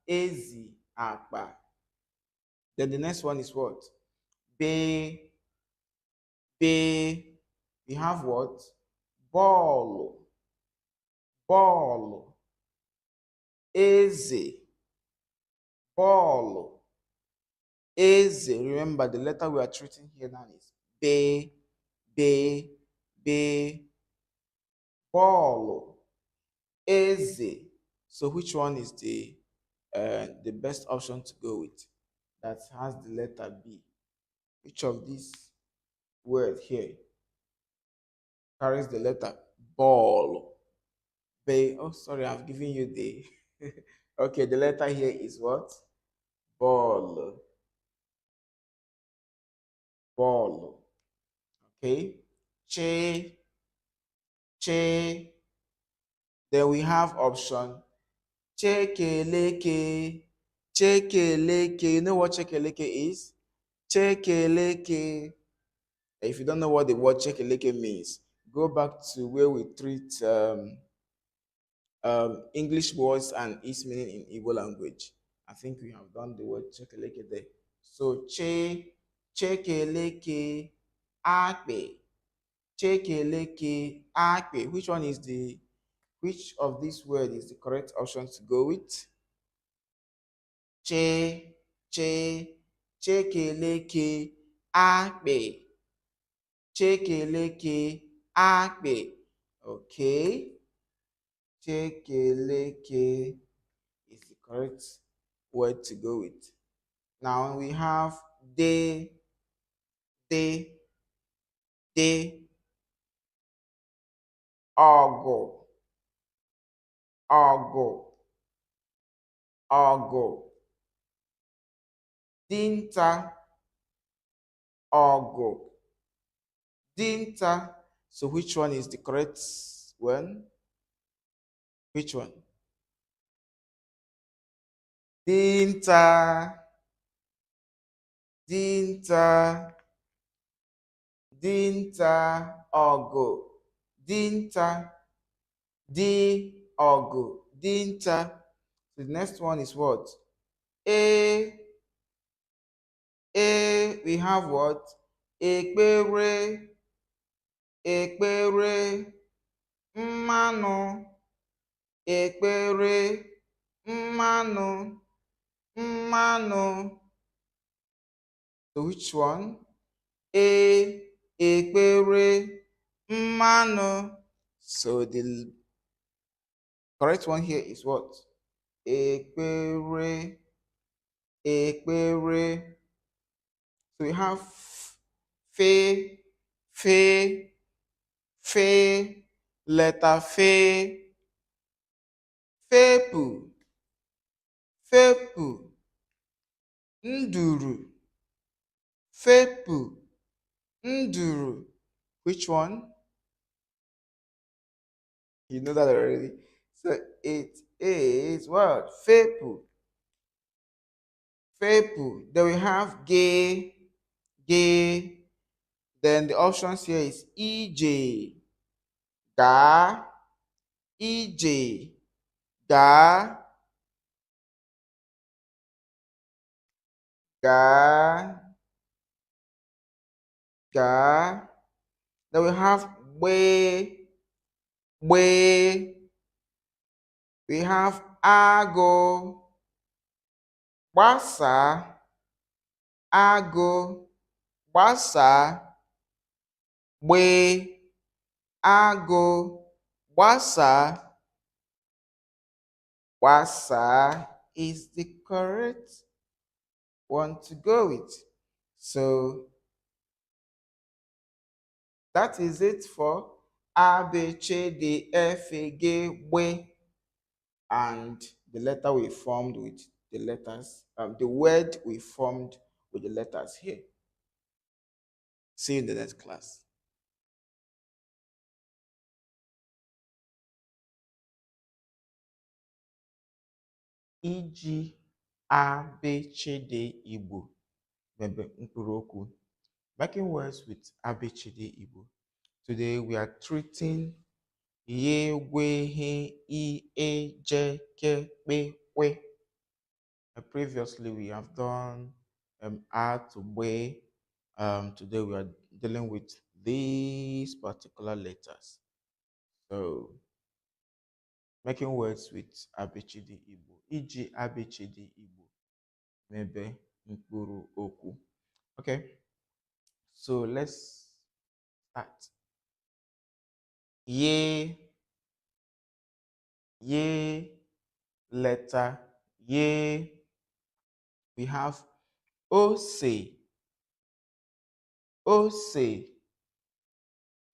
Ezi, akpa. Then the next one is what? Be. Be. We have what? Ball. Ball. Eze. Ball. Eze. Remember the letter we are treating here now is be. Be. Be. Ball. Eze. So which one is the best option to go with that has the letter B? Which of these words here carries the letter ball? B. Oh, sorry, I've given you the. Okay, the letter here is what? Ball. Ball. Okay. Che. Che. Then we have option chekeleke. Chekeleke. You know what chekeleke is? Chekeleke. If you don't know what the word chekeleke means, go back to where we treat English words and its meaning in Igbo language. I think we have done the word chekeleke there. So chekeleke, akpe, chekeleke, akpe. Which of these words is the correct option to go with? Chekeleke, akpe. Chekeleke, akpe. Okay. Chekeleke is the correct word to go with. Now we have de, de, de, ogo, ogo, ogo. dinta, ọgụ, dinta. So which one is the correct one? Which one? Dinta, dinta, dinta, ọgụ, dinta, di, ọgụ, dinta. The next one is what? A, we have what? Ekpere, ekpere, mmanụ, ekpere, mmanụ, mmanụ. So which one? A, ekpere, mmanụ. So the correct one here is what? Ekpere, ekpere. So we have fe, fe, fe, letter fe, fepu, fepu, nduru, fepu, nduru. Which one? You know that already. So it is what? Fepu, fepu. Then we have gay, gay. Then the options here is EJ, ga, EJ, ga, ga, ga. Then we have we, we. We have ago, gbasa, ago, gbasa, gbe, ago, gbasa. Gbasa is the correct one to go with. So that is it for A, B, C, D, F, G, W, and the letter we formed with the letters, the word we formed with the letters here. See you in the next class. Iji abechede Igbo mebe mkpụrụ okwu. Making words with abechede Igbo. Today we are treating ye, we, he, I, e, je, ke, pe, we. Previously we have done a to we. Today we are dealing with these particular letters. So making words with abechede Igbo. Iji abechede Igbo mebe mkpụrụ okwu. Okay, so let's start. Ye, ye, letter ye. We have ose, ose,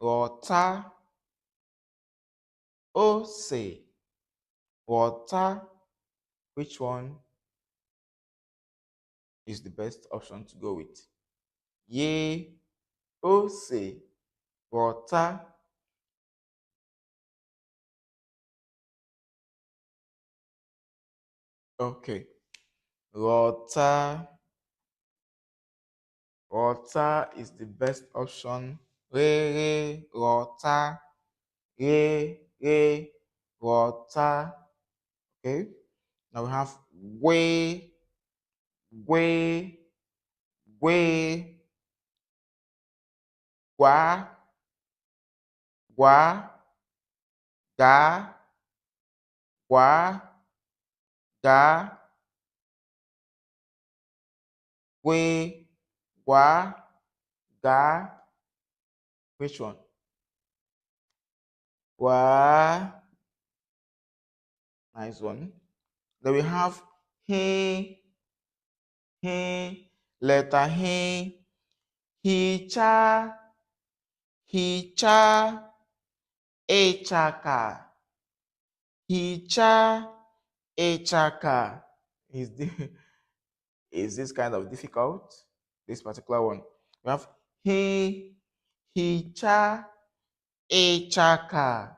water, ose, water. Which one is the best option to go with? Ye, ose, water. Okay, water. Water is the best option. Re, water. Re, water. Okay. Now we have way, way, way, gua, gua, ga, gua, ga, we, gua, ga. Which one? Gua. Nice one. Then we have he, letter he, hicha, hicha, echaka, hicha, echaka is the Is this kind of difficult? This particular one. We have he, cha, chaka.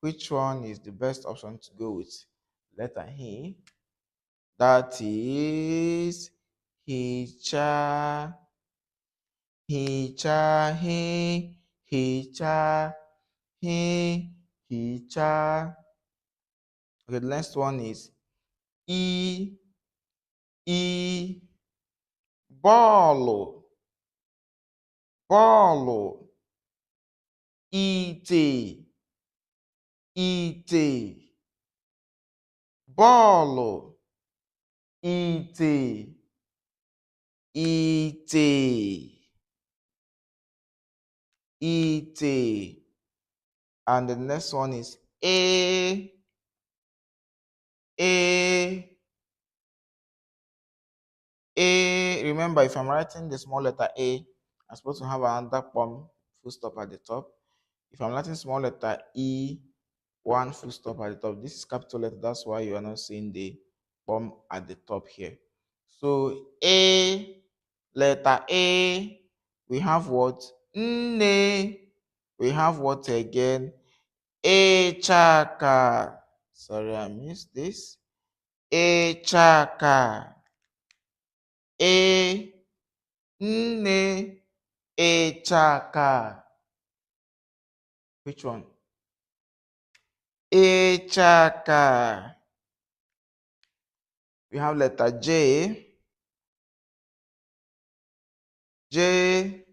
Which one is the best option to go with? Letter he. That is cha, cha, cha, cha. Okay, the next one is e, bọ́ọ̀lù, bọ́ọ̀lù, ìtè, ìtè, bọ́ọ̀lù, ìtè, ìtè, ìtè. And the next one is a, a. Remember, if I'm writing the small letter a, I'm supposed to have another full stop at the top. If I'm writing small letter e, one full stop at the top. This is capital letter, that's why you are not seeing the at the top here. So a, letter a, we have what? Nne. We have what again? Chaka. Sorry, I missed this. Chaka. Nne. Chaka. Which one? Chaka. We have letter J. J.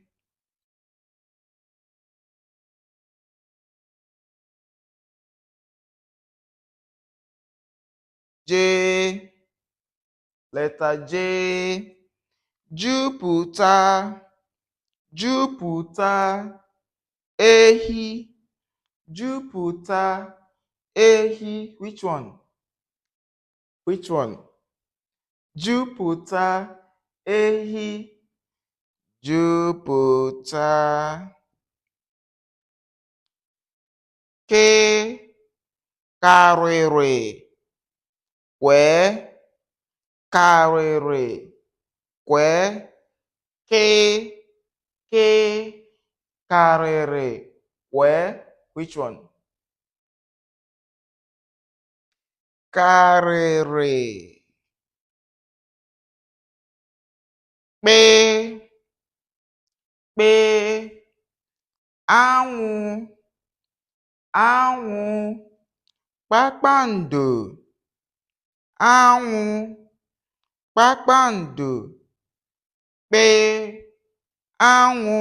J. Letter J. Jupụta. Jupụta. Ehi. Jupụta. Ehi. Which one? Which one? Jupụta. Ehi. Jupụta. Ke. Karịrị. Kwee. Karịrị. Kwee. Ke. Karịrị. Kwee. Which one? Karịrị. Kpee. Kpee. Anwụ. Anwụ. Kpakpando. Anwụ. Kpakpando. Kpee. Anwụ.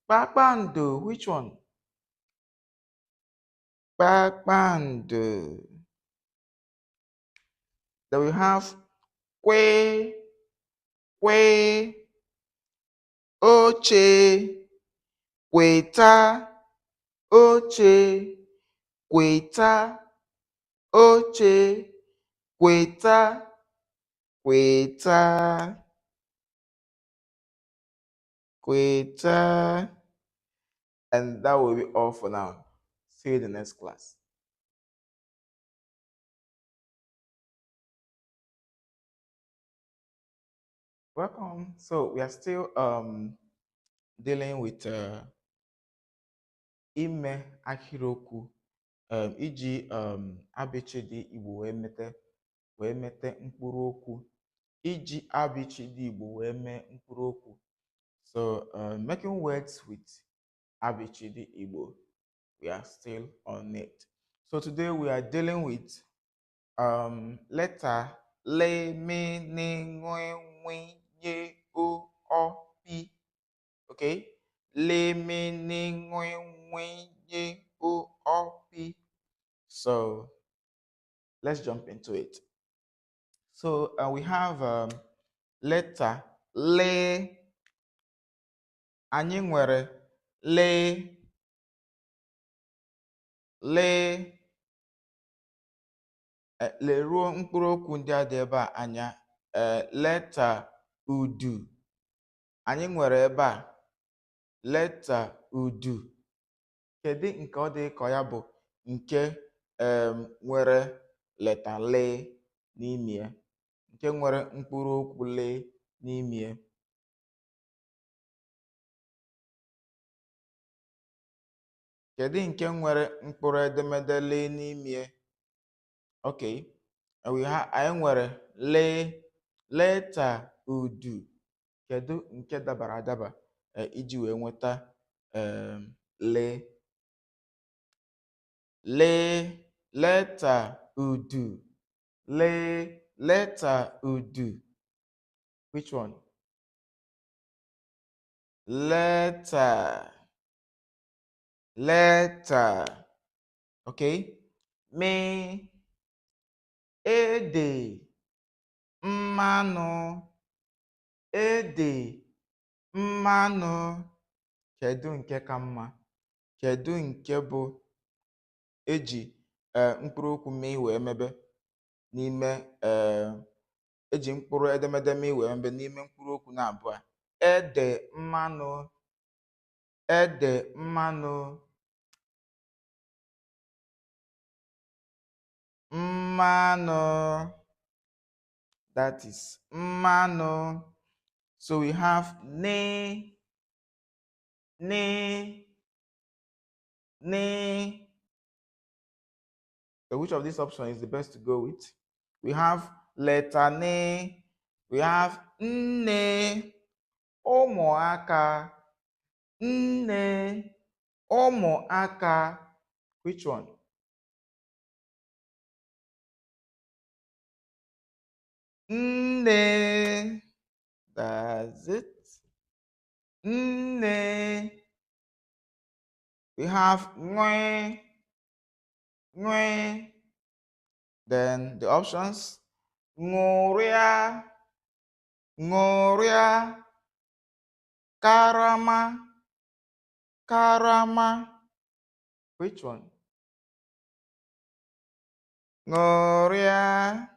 Kpakpando. Which one? Kpakpando. Then we have kwe, kwe, oche, kweta, oche, kweta, oche, kweta, kweta, kweta. And that will be all for now. See you in the next class. Welcome. So we are still dealing with ime ahịrịokwu iji abịchịdị Igbo wee mete mkpụrụ okwu. Iji abịchịdị Igbo wee mee mkpụrụ okwu. So making words with abịchịdị Igbo, we are still on it. So today we are dealing with letter le, me, ne, ngwe, nwe, ye, o, pi. Okay? Le, me, ne, ngwe, nwe, ye, o, pi. So let's jump into it. So we have letter le. Anyị nwere le, leruo mkpụrụ okwu ndị a dị ebe a anya. Leta udu. Anyị nwere ebe a leta udu. Kedu nke ọ dị ka ya bụ nke nwere leta le n'ime ya? nke nwere mkpụrụ okwu lee n'ime? Kedu nke nwere mkpụrụ edemede lee n'ime? Okay, anyị nwere lee, leta, udu. Kedu nke dabara adaba iji wee nweta lee? Lee, leta, udu. Lee, leta, udu. Which one? Letter. Letter. Okay. Me, ede, mmanụ, ede, mmanụ. Kedu nke ka mma? Kedu nke bụ eji mkpụrụ okwu mee wee mebe n'ime eji mkpụrụ edemede mee wee mebe n'ime mkpụrụ okwu na abụọ? Ede, mmanụ. Ede, mmanụ. Mmanụ. That is mmanụ. So we have ne, ne, ne. So which of these options is the best to go with? We have letter ne. We have nne, ụmụaka. Nne, ụmụaka. Which one? Nne. That's it. Nne. We have nwe, nwe. Then the options: ṅụrịa, ṅụrịa, karama, karama. Which one? Ṅụrịa,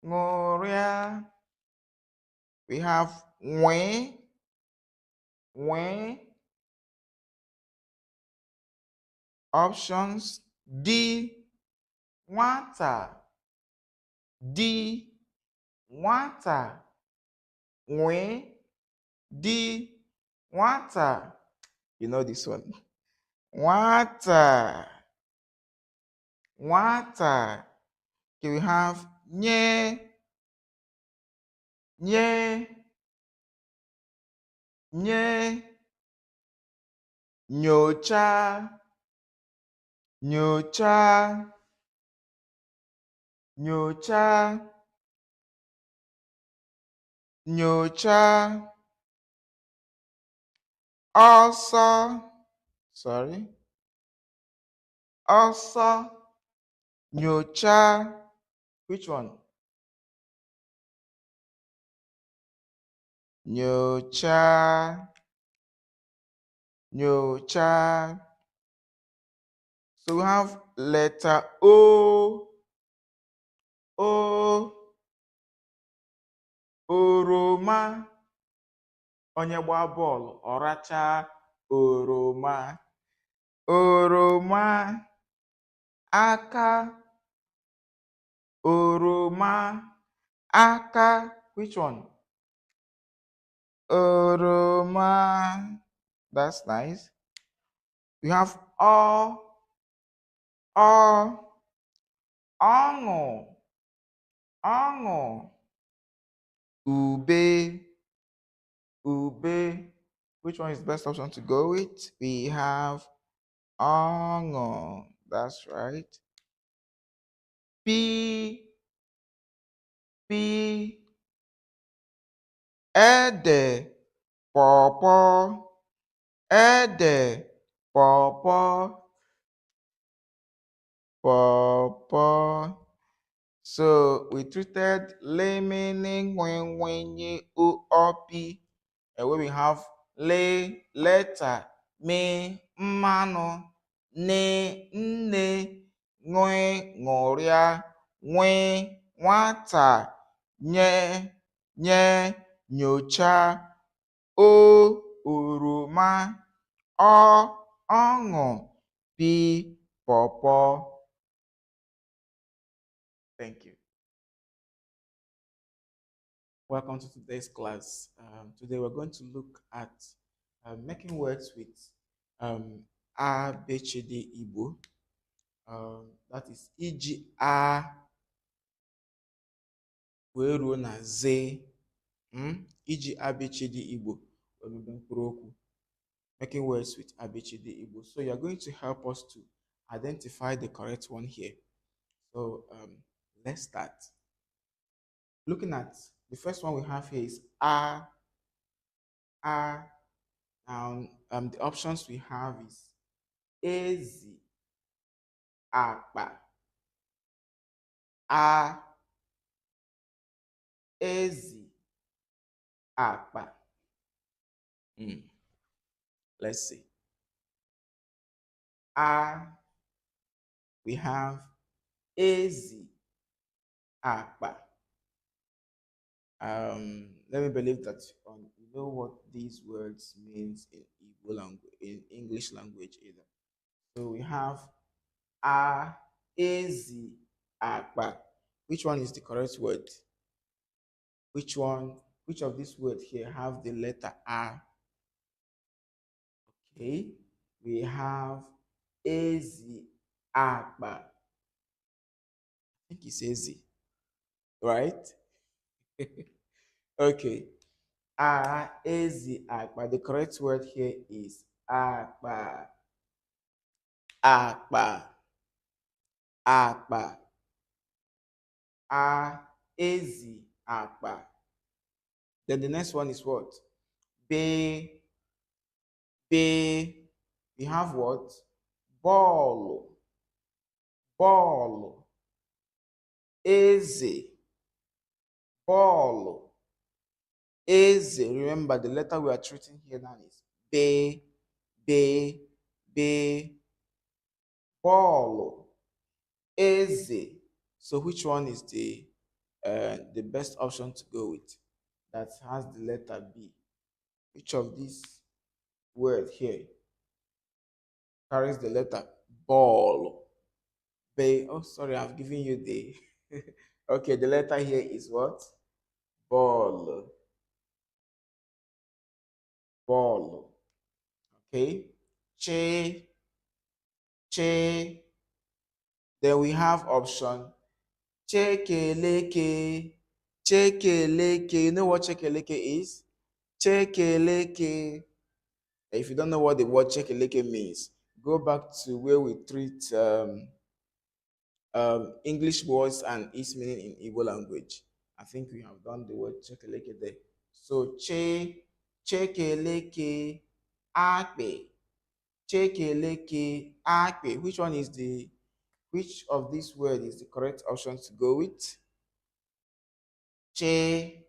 ṅụrịa. We have nwe, nwe. Options: di, nwata, di, nwata. Nwe, di, nwata. You know this one. Nwata, nwata. Okay, we have nye, nye, nye. Nyocha, nyocha, nyocha, nyocha. Ọsọ, sorry. Ọsọ, nyocha. Which one? Nyocha, nyocha. So we have letter O, O, oroma. Onye gbaa bọọlụ ọ rachaa oroma. Oroma. Aka, oroma, aka. Which one? Oroma. That's nice. We have ọṅụ, ọṅụ. Ube, ube. Which one is the best option to go with? We have ọṅụ. That's right. P, P. Ede, pawpaw. Ede, pawpaw. Pawpaw. So we treated lemon, when opi, and where we have le, letter, me, mmanụ, ne, nne, nwe, ṅụrịa, nwe, nwata, nye, nye, nyocha, o, oroma, ọ, ọṅụ, pi, pawpaw. Thank you. Welcome to today's class. Today we're going to look at making words with um, A, B, C, D, Igbo. That is iji A wee ruo na Z. Iji A, B, C, D, Igbo wee mebe mkpụrụ okwu. Making words with A, B, C, D, Igbo. So you're going to help us to identify the correct one here. So let's start. Looking at the first one we have here is A. A. Now, the options we have is ezi, akpa, a, ezi, akpa. Let's see. A, we have ezi, akpa. Let me believe that you know what these words means in Igbo language, in English language either. So we have a, ezi, akpa. Which one is the correct word? Which one? Which of these words here have the letter A? Okay, we have ezi, akpa. I think it's easy, right? Okay. Ezi, akpa. The correct word here is akpa. Akpa. Akpa. Ezi, akpa. Then the next one is what? Be. Be. We have what? Ball. Ball. Eze. Ball. Eze. Remember, the letter we are treating here now is be, be, be. Ball. Eze. So which one is the best option to go with that has the letter B? Which of these words here carries the letter ball? B. Oh, sorry, I've given you the. Okay, the letter here is what? Ball. Ball. Okay. Che. Che. Then we have option chekeleke. Chekeleke. You know what chekeleke is? Chekeleke. If you don't know what the word chekeleke means, go back to where we treat English words and its meaning in Igbo language. I think we have done the word chekeleke there. So chekeleke, akpe, chekeleke, akpe. Which of these words is the correct option to go with? Chekeleke,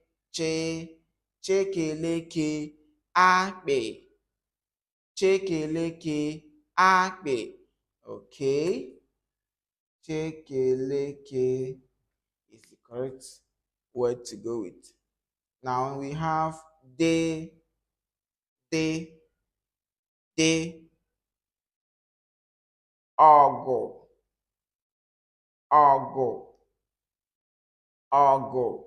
akpe, chekeleke, akpe. Okay. Chekeleke is the correct word to go with. Now we have de, de, de, ogo, ogo, ogo,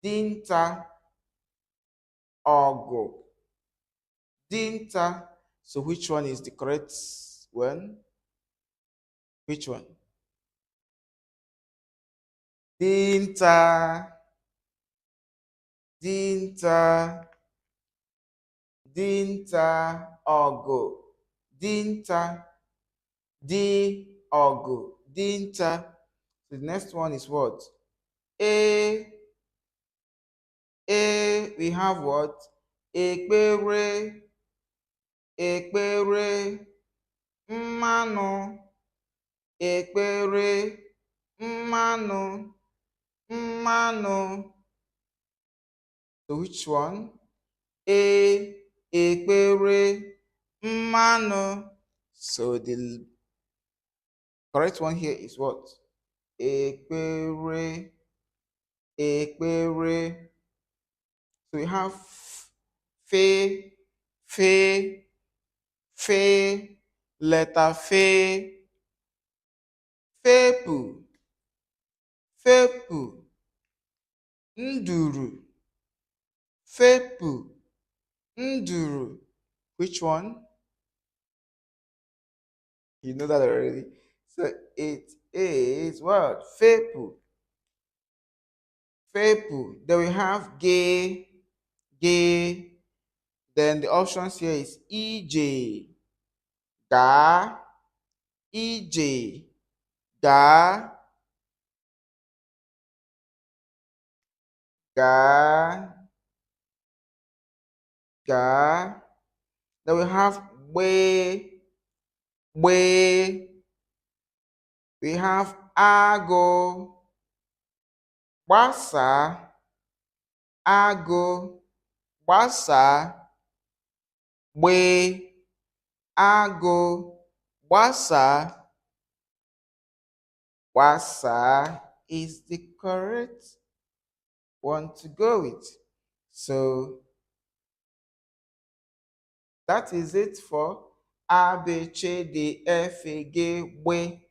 dinta, ogo, dinta. So which one is the correct one? Which one? Dinta, dinta, dinta, ogo, dinta, di, ogo, dinta. The next one is what? We have what? Ekpere, ekpere, mmanụ, ekpere, mmanụ, mmanụ. So which one? Ekpere, mmanụ. So the correct one here is what? Ekpere, ekpere. So we have fe, fe, fe, letter fe, fepu, fepu. nduru, fepu, nduru. Which one? You know that already. So it is what? Fepu. Fepu. Then we have gay, gay. Then the options here is EJ, ga, EJ, ga, ga, ga. Then we have we, we. We have ago, gbasa, ago, gbasa, gbe, ago, gbasa. Gbasa is the correct one to go with. So that is it for A, B, C, D, F, A, G, B,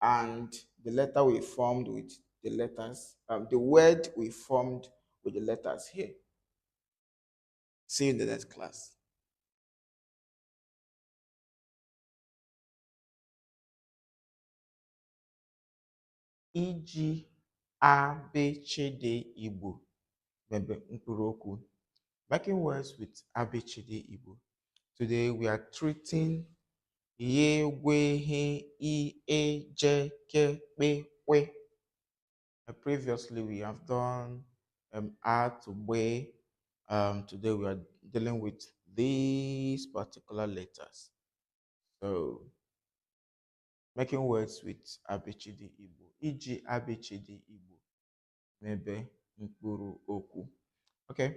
and the letter we formed with the letters, the word we formed with the letters here. See you in the next class. Iji abechede Igbo mebe mkpụrụ okwu. Making words with abechede Igbo. Today we are treating ye, we, he, I, e, je, ke, pe, we. Previously we have done a to we. Today we are dealing with these particular letters. So making words with abechede Igbo. Iji abechede Igbo mebe mkpụrụ okwu. Okay,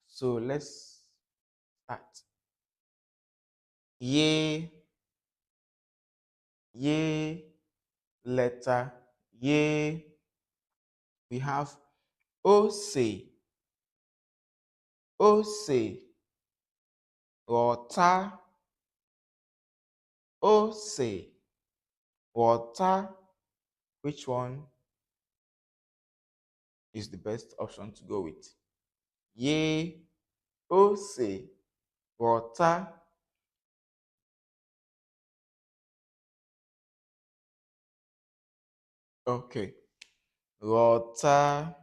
so let's start. Ye, ye, letter ye. We have ose, ose, water, ose, water. Which one is the best option to go with? Ye, ose, water. Okay, water.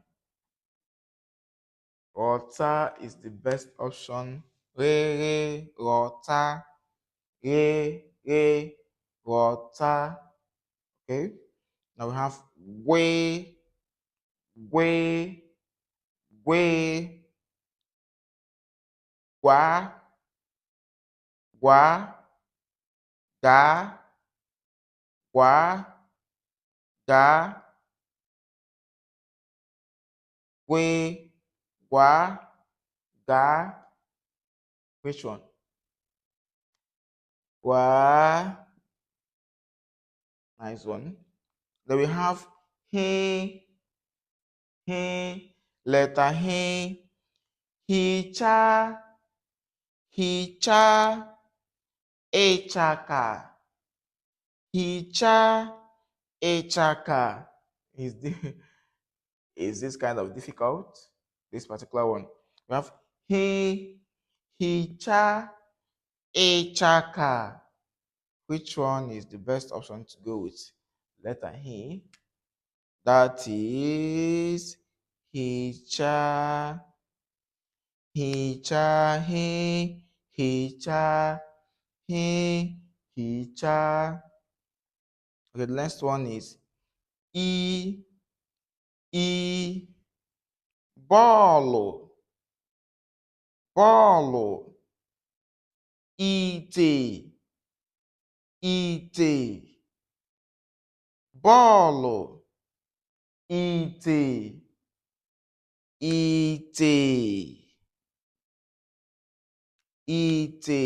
Water is the best option. Re, water. Re, water. Okay. Now we have way, way, way, gua, gua, ga, gua, ga, way, gua, ga. Which one? Gua. Nice one. Then we have he, letter he, hicha, hicha, echaka, hicha, echaka. Is this kind of difficult? This particular one. We have he, hicha, echaka. Which one is the best option to go with? Letter he. That is hicha, hicha, he, hicha, he, hicha. Okay, the next one is e, bọ́ọ̀lù, bọ́ọ̀lù, ìtè, ìtè, bọ́ọ̀lù, ìtè, ìtè, ìtè.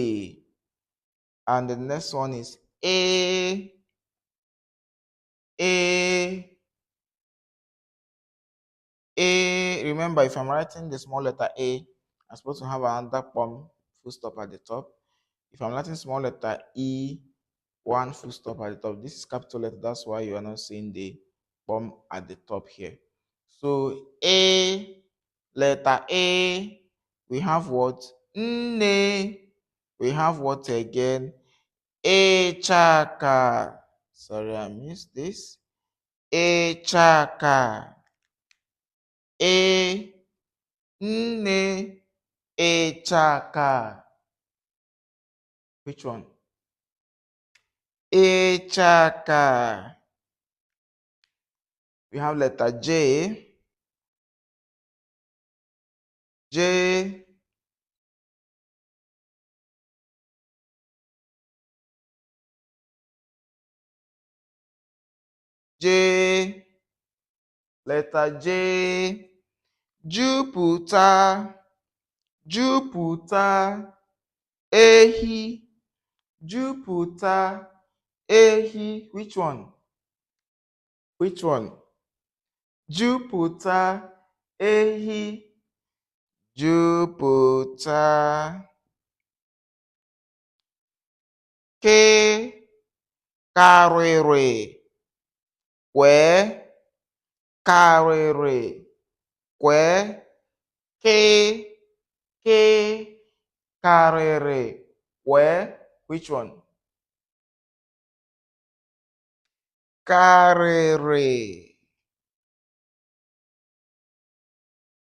And the next one is a, a. Remember, if I'm writing the small letter a, I'm supposed to have another full stop at the top. If I'm writing small letter e, one full stop at the top. This is capital letter, that's why you are not seeing the at the top here. So A, letter A, we have what? Nne. We have what again? Echaka. Sorry, I missed this. Echaka. E, nne, echaka. Which one? Echaka. We have letter J. J, J, letter J. Jupụta, Jupụta, ehi, Jupụta, ehi. Which one? Which one? Jupụta, ehi, Jupụta. Ke, karịrị, kwee, karịrị, kwee, ke, ke, karịrị, kwee. Which one? Karịrị.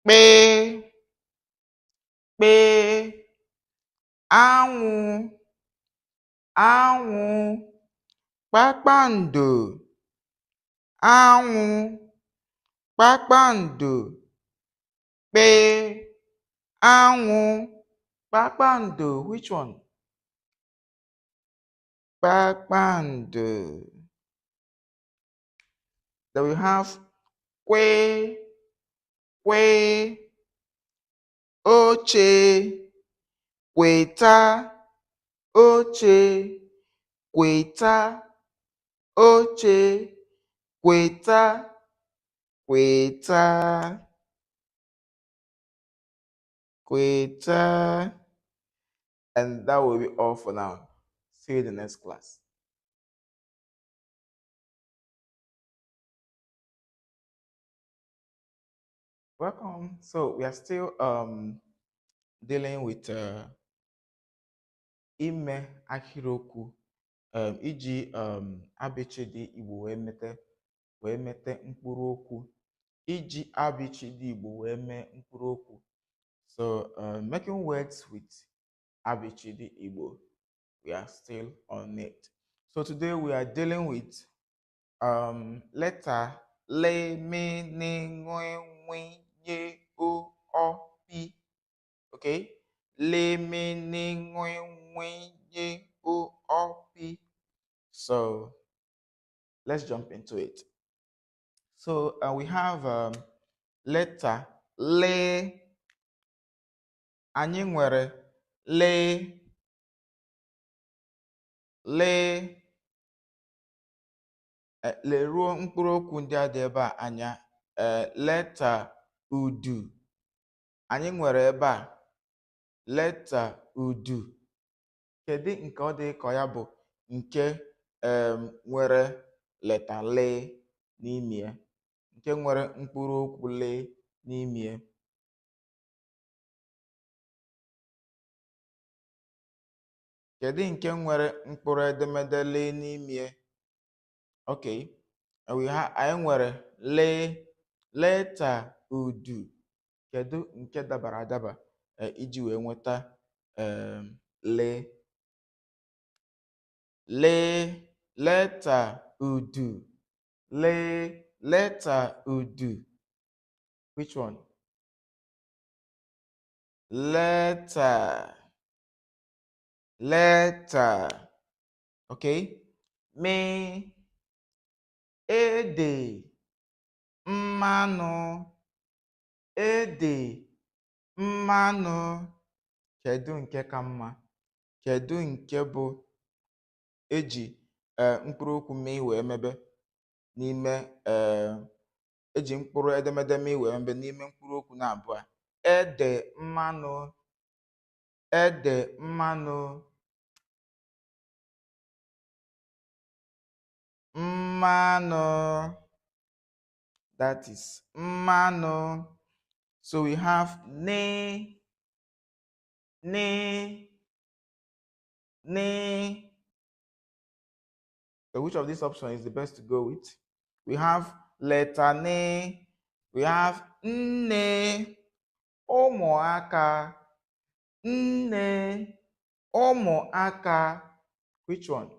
Kpee, kpee, anwụ, anwụ, kpakpando, anwụ, kpakpando, kpee, anwụ, kpakpando. Which one? Kpakpando. Then we have kwe, kwe, oche, kweta, oche, kweta, oche, kweta, kweta, kweta. And that will be all for now. See you in the next class. Welcome. So we are still dealing with ime ahịrịokwu iji abịchịdị Igbo wee mete mkpụrụ okwu iji abịchịdị Igbo wee mee mkpụrụ okwu. So making words with abịchịdị Igbo, we are still on it. So today we are dealing with letter le, me, ne, nwe, nwe, ye, o, pi. Okay, le, me, ne, nwe, nwe, ye, o, pi. So let's jump into it. So we have letter le. Anyị nwere le, le. Leruo mkpụrụ okwu ndị a dị ebe a anya. Letter udu. Anyị nwere ebe a letter udu. Kedu nke ọ dị ka ya bụ nke nwere leta le n'ime ya, nke nwere mkpụrụ okwu le n'ime ya? Kedu nke nwere mkpụrụ edemede le n'ime ya? Okay, anyị nwere le, leta udu. Kedu nke dabara adaba iji wee nweta le? Le, leta udu, le, leta udu. Which one? Letter, letter. Okay, me, ede, mmanụ, ede, mmanụ. Kedu nke ka mma? Kedu nke bụ eji mkpụrụ okwu mee wee mebe n'ime eji mkpụrụ edemede mee wee mebe n'ime mkpụrụ okwu na abụọ? Ede, mmanụ, ede, mmanụ, mmanụ. that is mano. So we have ne, ne. So which of these options is the best to go with? We have letter ne, we have nne, ụmụaka, nne, ụmụaka. Which one?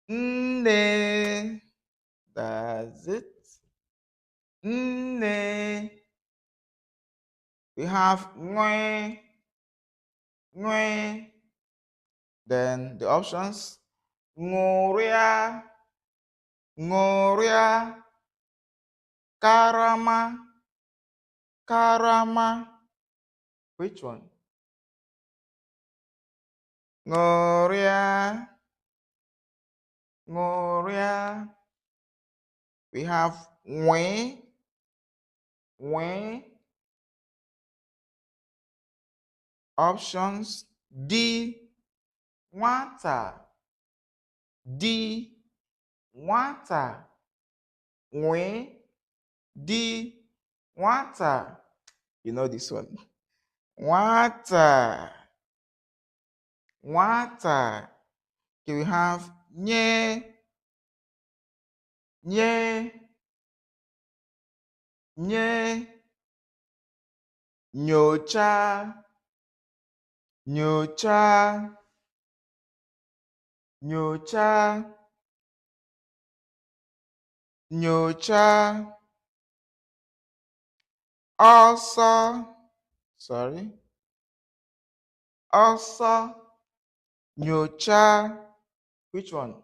Nne. That's it. Nne. We have nwe, nwe. Then the options: ṅụrịa, ṅụrịa, karama, karama. Which one? Ṅụrịa, ṅụrịa. We have nwe, nwe. Options: di, nwata, di, nwata, nwe, di, nwata. You know this one. Nwata, nwata. Okay, we have nye, nye, nye, nyocha, nyocha, nyocha, nyocha. Also, sorry, also, nyocha. Which one?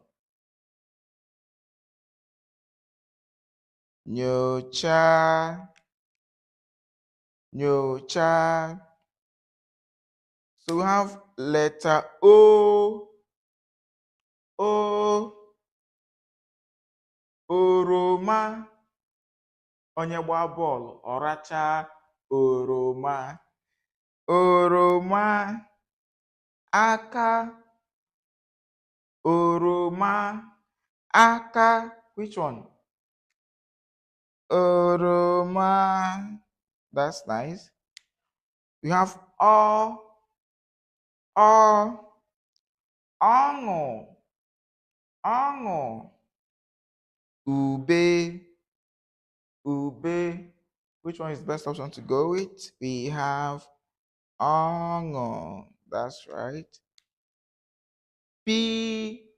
Nyocha, nyocha. So we have letter O, O, oroma. Onye gbaa bọọlụ, ọ rachaa oroma. Oroma, aka, oroma, aka. Which one? Oroma. That's nice. We have ọ, ọṅụ, ọṅụ. Ube, ube. Which one is the best option to go with? We have ọṅụ. That's right. P,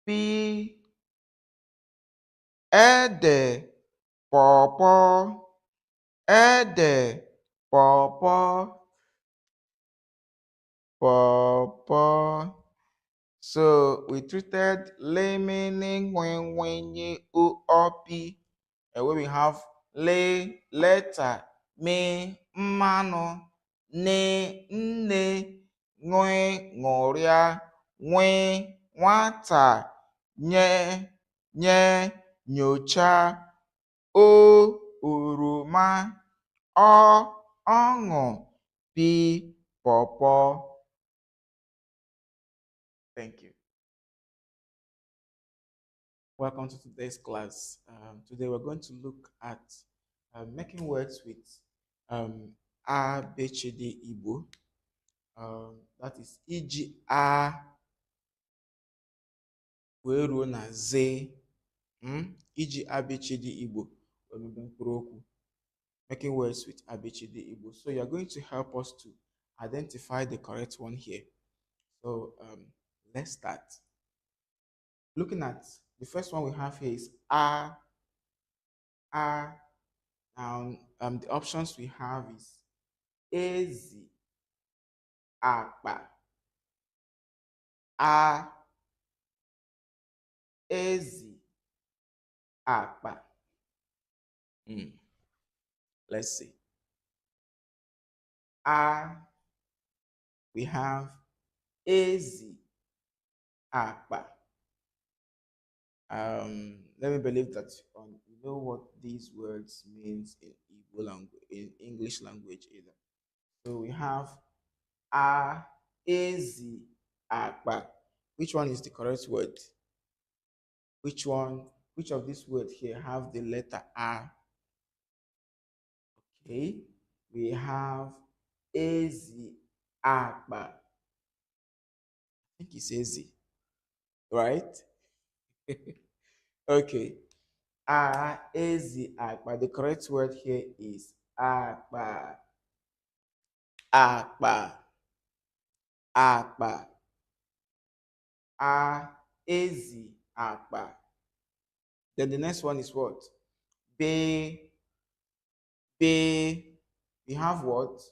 P. Ede, pawpaw, ede, pawpaw, pawpaw. So we treated lemini wenwenye uopi, and where we have letter, me, mano, ne, nne, nwe, ṅụrịa, nwe, nwata, nye, nye, nyocha, o, oroma, ọ, ọṅụ, p, pawpaw. Thank you. Welcome to today's class. Today we're going to look at making words with A, B, C, D, Igbo. That is iji A wee ruo na Z. Iji A, B, C, D, Igbo wee mebe mkpụrụ okwu. Making words with A, B, C, D, Igbo. So you're going to help us to identify the correct one here. So let's start. Looking at the first one we have here is A. A. Now, the options we have is ezi, akpa, a, ezi, akpa. Let's see. A, we have ezi, akpa. Let me believe that you know what these words means in Igbo language, in English language either. So we have a, ezi, akpa, Which one is the correct word? Which one? Which of these words here have the letter R? Okay, we have Ezi Akba. I think it's Ezi, right? Okay. Ezi Akba. The correct word here is Akba. Akba. Akba. Ezi Akba. Then the next one is what? Be. Be. We have what?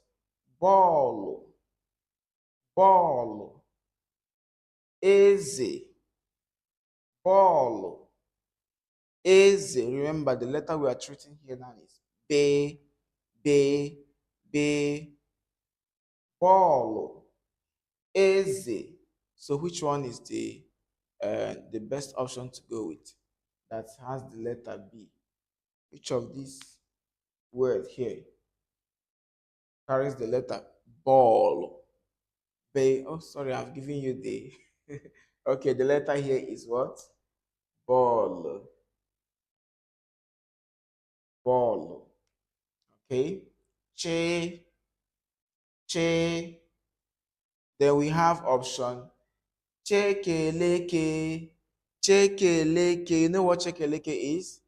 Ball. Ball. Eze. Ball. Eze. Remember, the letter we are treating here now is be, be, be. Ball. Eze. So which one is the best option to go with that has the letter B? Which of these words here carries the letter ball? B. Oh, sorry, I've given you the. Okay, the letter here is what? Ball. Ball. Okay. Che. Che. Then we have option chekeleke. Chekeleke. You know what chekeleke is?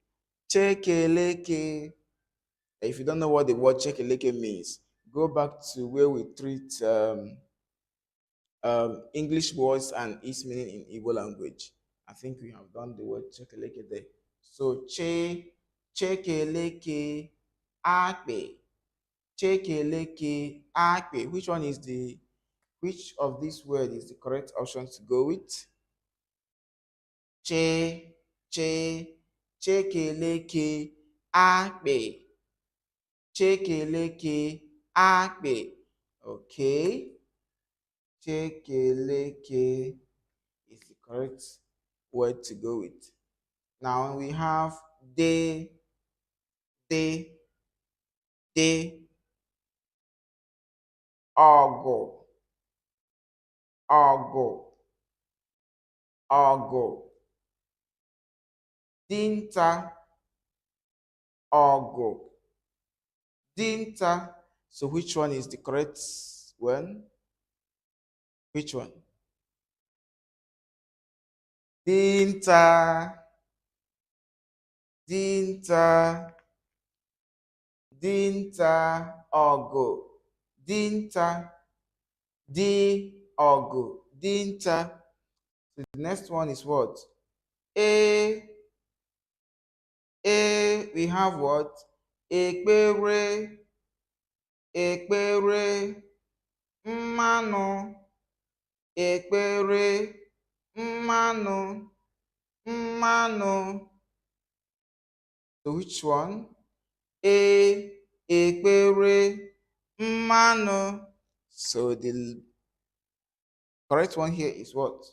Chekeleke. If you don't know what the word chekeleke means, go back to where we treat English words and its meaning in Igbo language. I think we have done the word chekeleke there. So chekeleke, akpe, chekeleke, akpe. Which of these words is the correct option to go with? Che, che, chekeleke, akpe, chekeleke, akpe. Okay. Chekeleke is the correct word to go with. Now we have de, de, de, ogo, ogo, ogo, dinta, ogo, dinta. So which one is the correct one? Which one? Dinta, dinta, dinta, ogo, dinta, di, ogo, dinta. So the next one is what? A, we have what? Ekpere, ekpere, mmanụ, ekpere, mmanụ, mmanụ. So which one? A, ekpere, mmanụ. So the correct one here is what?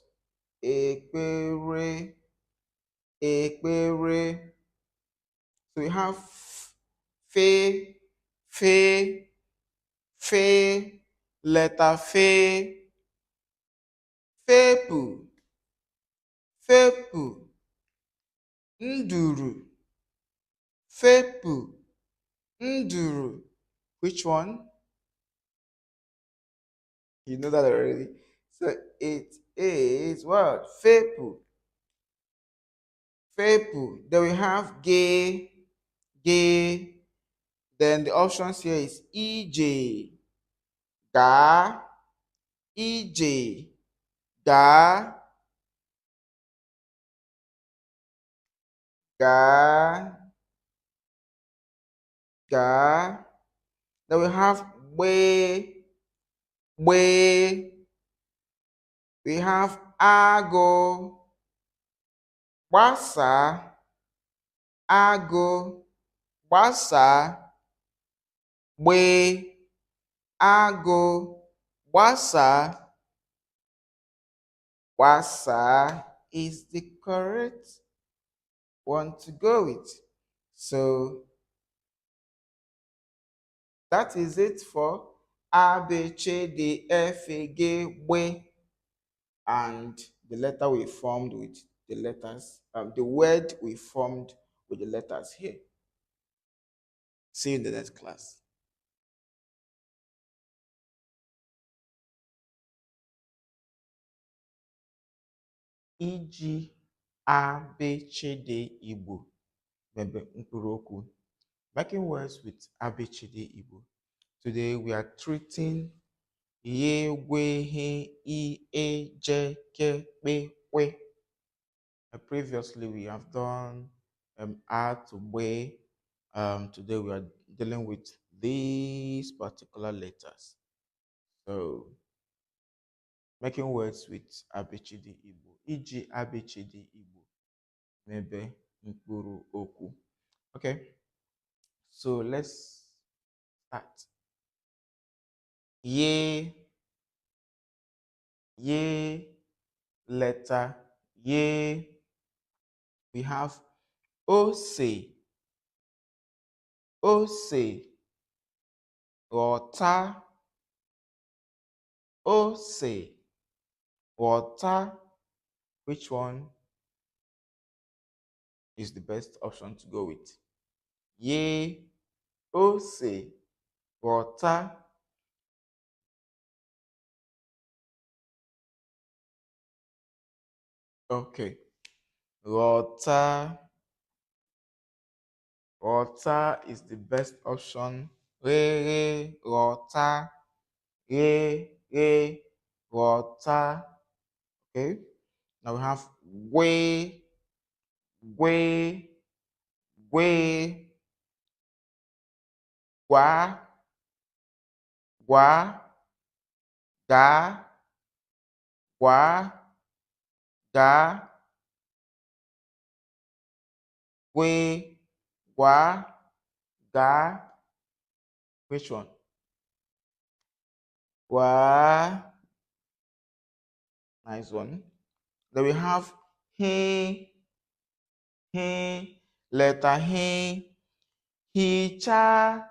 Ekpere, ekpere. So we have fe, fe, fe, letter fe, fepu, fepu, nduru, fepu, nduru. Which one? You know that already. So it is what? Fepu, fepu. Then we have gay, gay. Then the options here is EJ, ga, EJ, ga, ga, ga. Then we have we, we. We have ago, gbasa, ago, gbasa, gbe, ago, gbasa. Gbasa is the correct one to go with. So that is it for A, B, C, D, F, G, W, and the letter we formed with the letters, the word we formed with the letters here. See you in the next class. Iji ABCD Igbo mebe mkpụrụ okwu. Making words with ABCD Igbo. Today we are treating ye, we, he, e, je, ke, pe, we. Previously we have done a to be. Today we are dealing with these particular letters. So making words with ABCD Igbo. Iji ABCD Igbo mebe mkpụrụ okwu. Okay, so let's start. Ye, letter ye. We have ose, water, ose, water. Which one is the best option to go with? Ye, ose, water. Okay, water. Water is the best option. Water. Water. Okay. Now we have way, gua, ga, we, gua, ga. Which one? Gua. Nice one. Then we have he, letter he, hicha,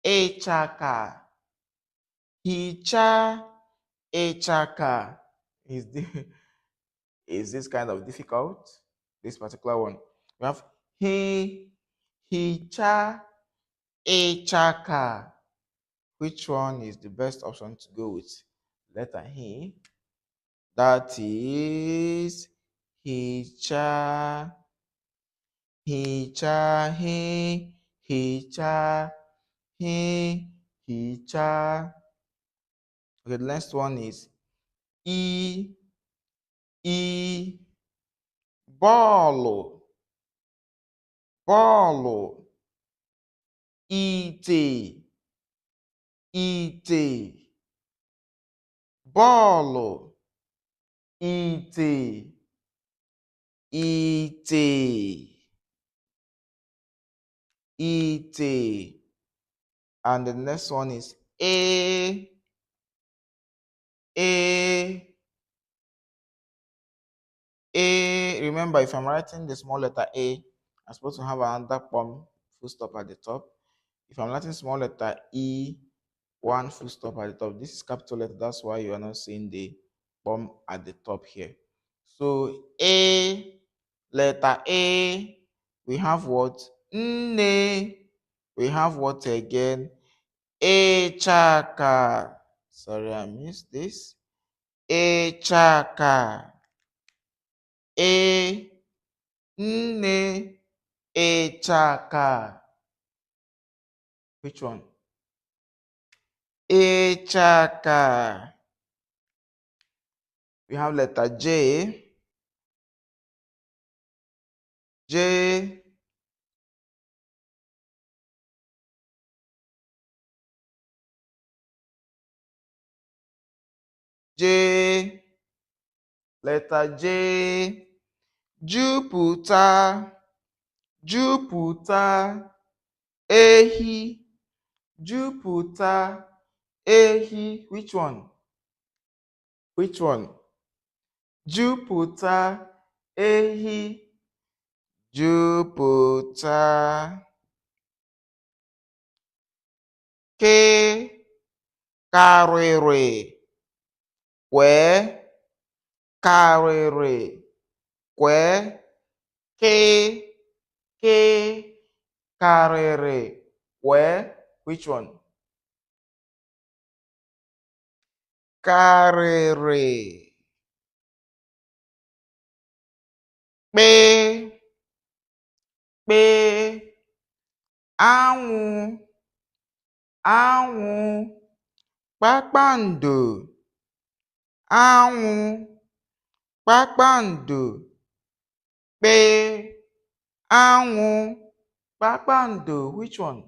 echaka, hicha, echaka. Is this kind of difficult? This particular one. We have he, hicha, echaka. Which one is the best option to go with? Letter he. That is hicha, hicha, hicha, hicha. Okay, the next one is e, ball, ite, ball, ite, and the next one is a, remember, if I'm writing the small letter a, I'm supposed to have another full stop at the top. If I'm writing small letter e, one full stop at the top. This is capital letter, that's why you are not seeing the at the top here. So a, letter a, we have what? Nne. We have what again? Echaka. Sorry, I missed this. Echaka. Nne, echaka. Which one? Echaka. We have letter J. J. Letter J. Jupiter, ehi, Jupiter, ehi. Which one? Jupiter, ehi, Jupiter. K, karịrị, kwee, karịrị, kwee, kee, karịrị, kwee. Which one? Karịrị. Kpee, anwụ, kpakpando, anwụ, kpakpando, kpee, anwụ, kpakpando. Which one?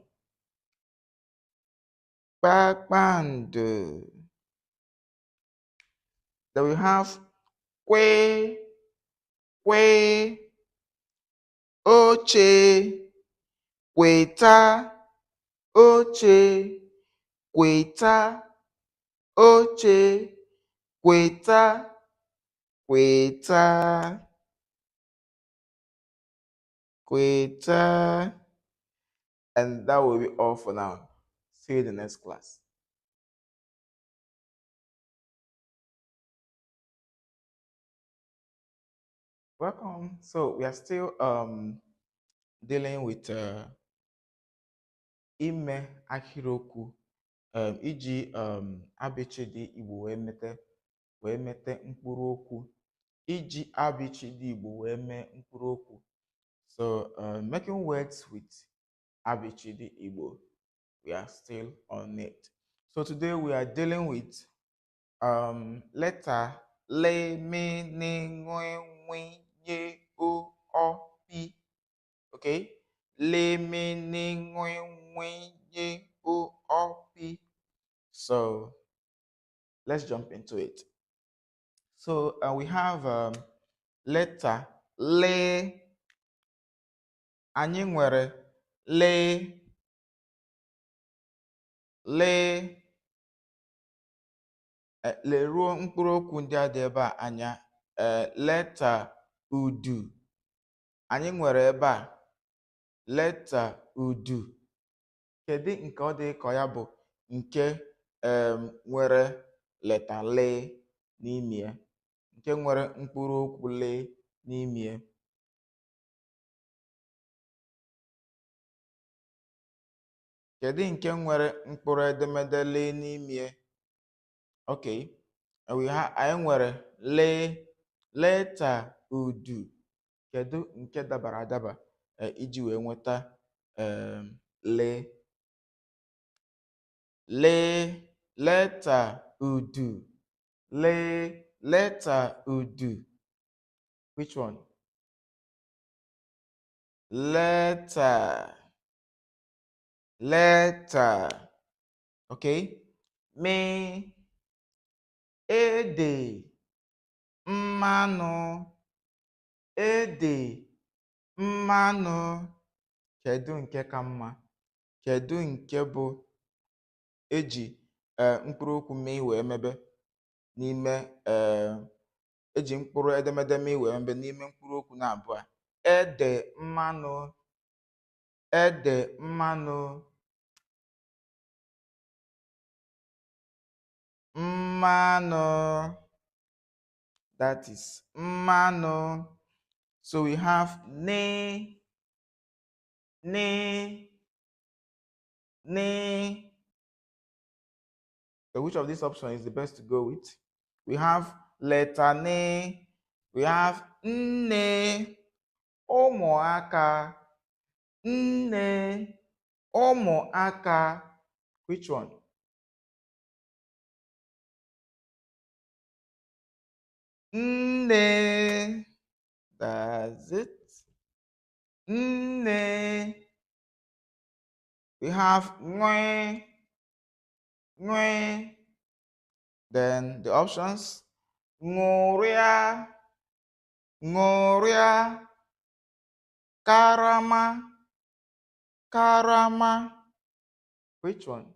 Kpakpando. Then we have kwe, oche, kweta, oche, kweta, oche, kweta, kweta, kweta. And that will be all for now. See you in the next class. Welcome. So we are still dealing with ime ahịrịokwu iji abịchịdị Igbo wee mete mkpụrụ okwu. Iji abịchịdị Igbo wee mee mkpụrụ okwu. So making words with abịchịdị Igbo, we are still on it. So today we are dealing with letter le, me, ne, ngwe, nwe, ye, o, pi. Okay, le, me, ne, ngwe, nwe, ye, o, pi. So let's jump into it. So we have letter le. Anyị nwere le, leruo mkpụrụ okwu ndị a dị ebe a anya. Leta udu. Anyị nwere ebe a leta udu. Kedu nke ọ dị ka ya bụ nke nwere leta le n'ime ya, nke nwere mkpụrụ okwu le n'ime ya? Kedu nke nwere mkpụrụ edemede le n'ime ya? Okay, anyị nwere le, leta udu. Kedu nke dabara adaba iji wee nweta le? Leta udu. Leta udu. Which one? Leta. Okay. Me, ede, mmanụ, ede, mmanụ. Kedu nke ka mma? Kedu nke bụ eji mkpụrụ okwu mee wee mebe n'ime eji mkpụrụ edemede mee wee mebe n'ime mkpụrụ okwu na abụọ? Ede, mmanụ, ede, mmanụ, mmanụ. That is mmanụ. So we have ne. So which of these options is the best to go with? We have letter ne. We have nne, ụmụaka, nne, ụmụaka. Which one? Nne. That's it. Nne. We have nwe. Then the options: ṅụrịa, karama, Which one?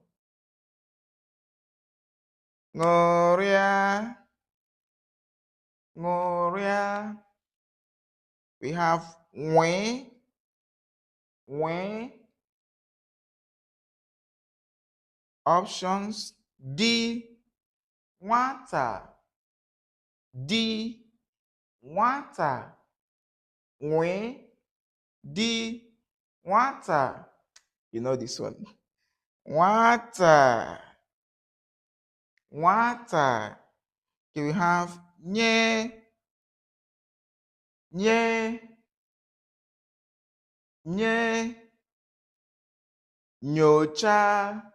ṅụrịa. We have nwe. Options: D, nwata, di nwata nwe di nwata. You know this one. Nwata, nwata. Okay, we have nye, nye, nye, nyocha,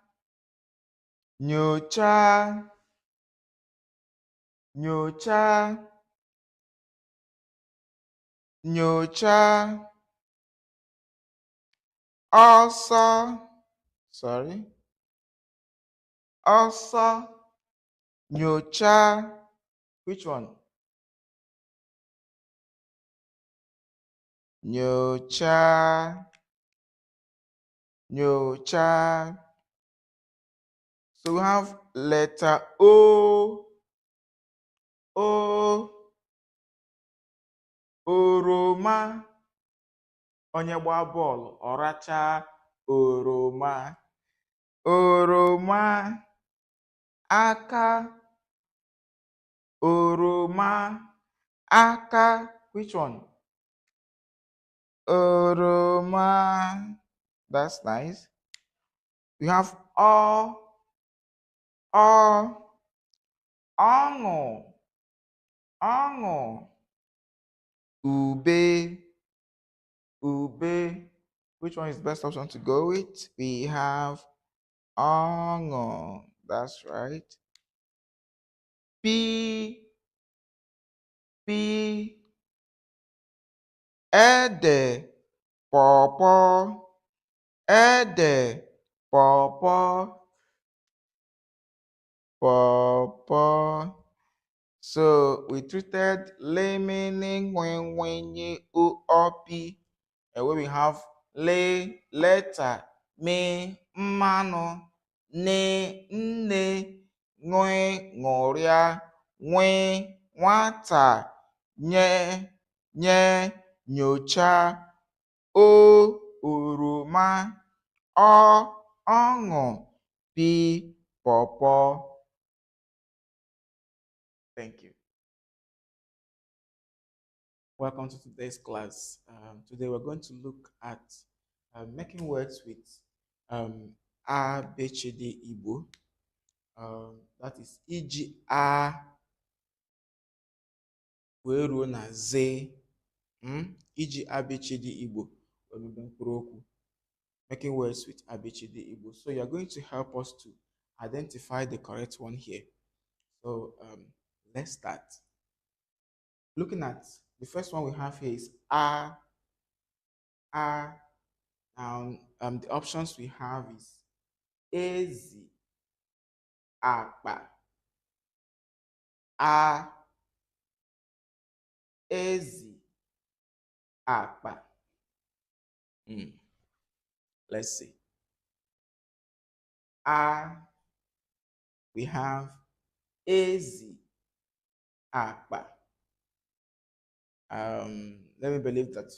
nyocha, nyocha, nyocha. Also, sorry, also, nyocha. Which one? Nyocha, nyocha. So we have letter O, O, oroma. Onye gbaa bọọlụ, ọ rachaa oroma. Oroma, aka, oroma, aka. Which one? Oroma. That's nice. We have ọ, ọṅụ, ọṅụ. Ube, ube. Which one is the best option to go with? We have ọṅụ. That's right. P, P. Ede, pawpaw, ede, pawpaw, pawpaw. So we treated lemini wenwenye uopi, and where we have le, letter, me, mano, ne, nne, nwe, ngoria, nwe, nwata, nye, nye, nyocha, o, oroma, ọ, ọṅụ, pi, pawpaw. Thank you. Welcome to today's class. Today we're going to look at making words with A, B, C, D, Igbo. That is iji A wee ruo na Z. Iji A, B, C, D, Igbo. Making words with A, B, C, D, Igbo. So you're going to help us to identify the correct one here. So let's start. Looking at the first one we have here is A. A. Now, the options we have is ezi, akpa, a, ezi, akpa. Let's see. A, we have ezi, akpa. Let me believe that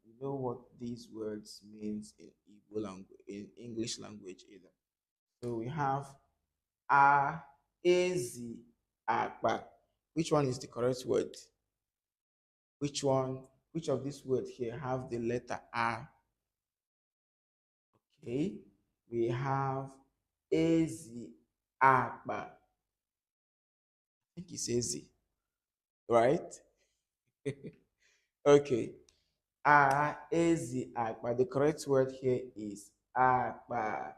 you know what these words means in Igbo language, in English language either. So we have a, ezi, akpa. Which one is the correct word? Which one? Which of these words here have the letter A? Okay, we have ezi, akpa. I think it's ezi, right? Okay. Ezi, akpa. The correct word here is akpa.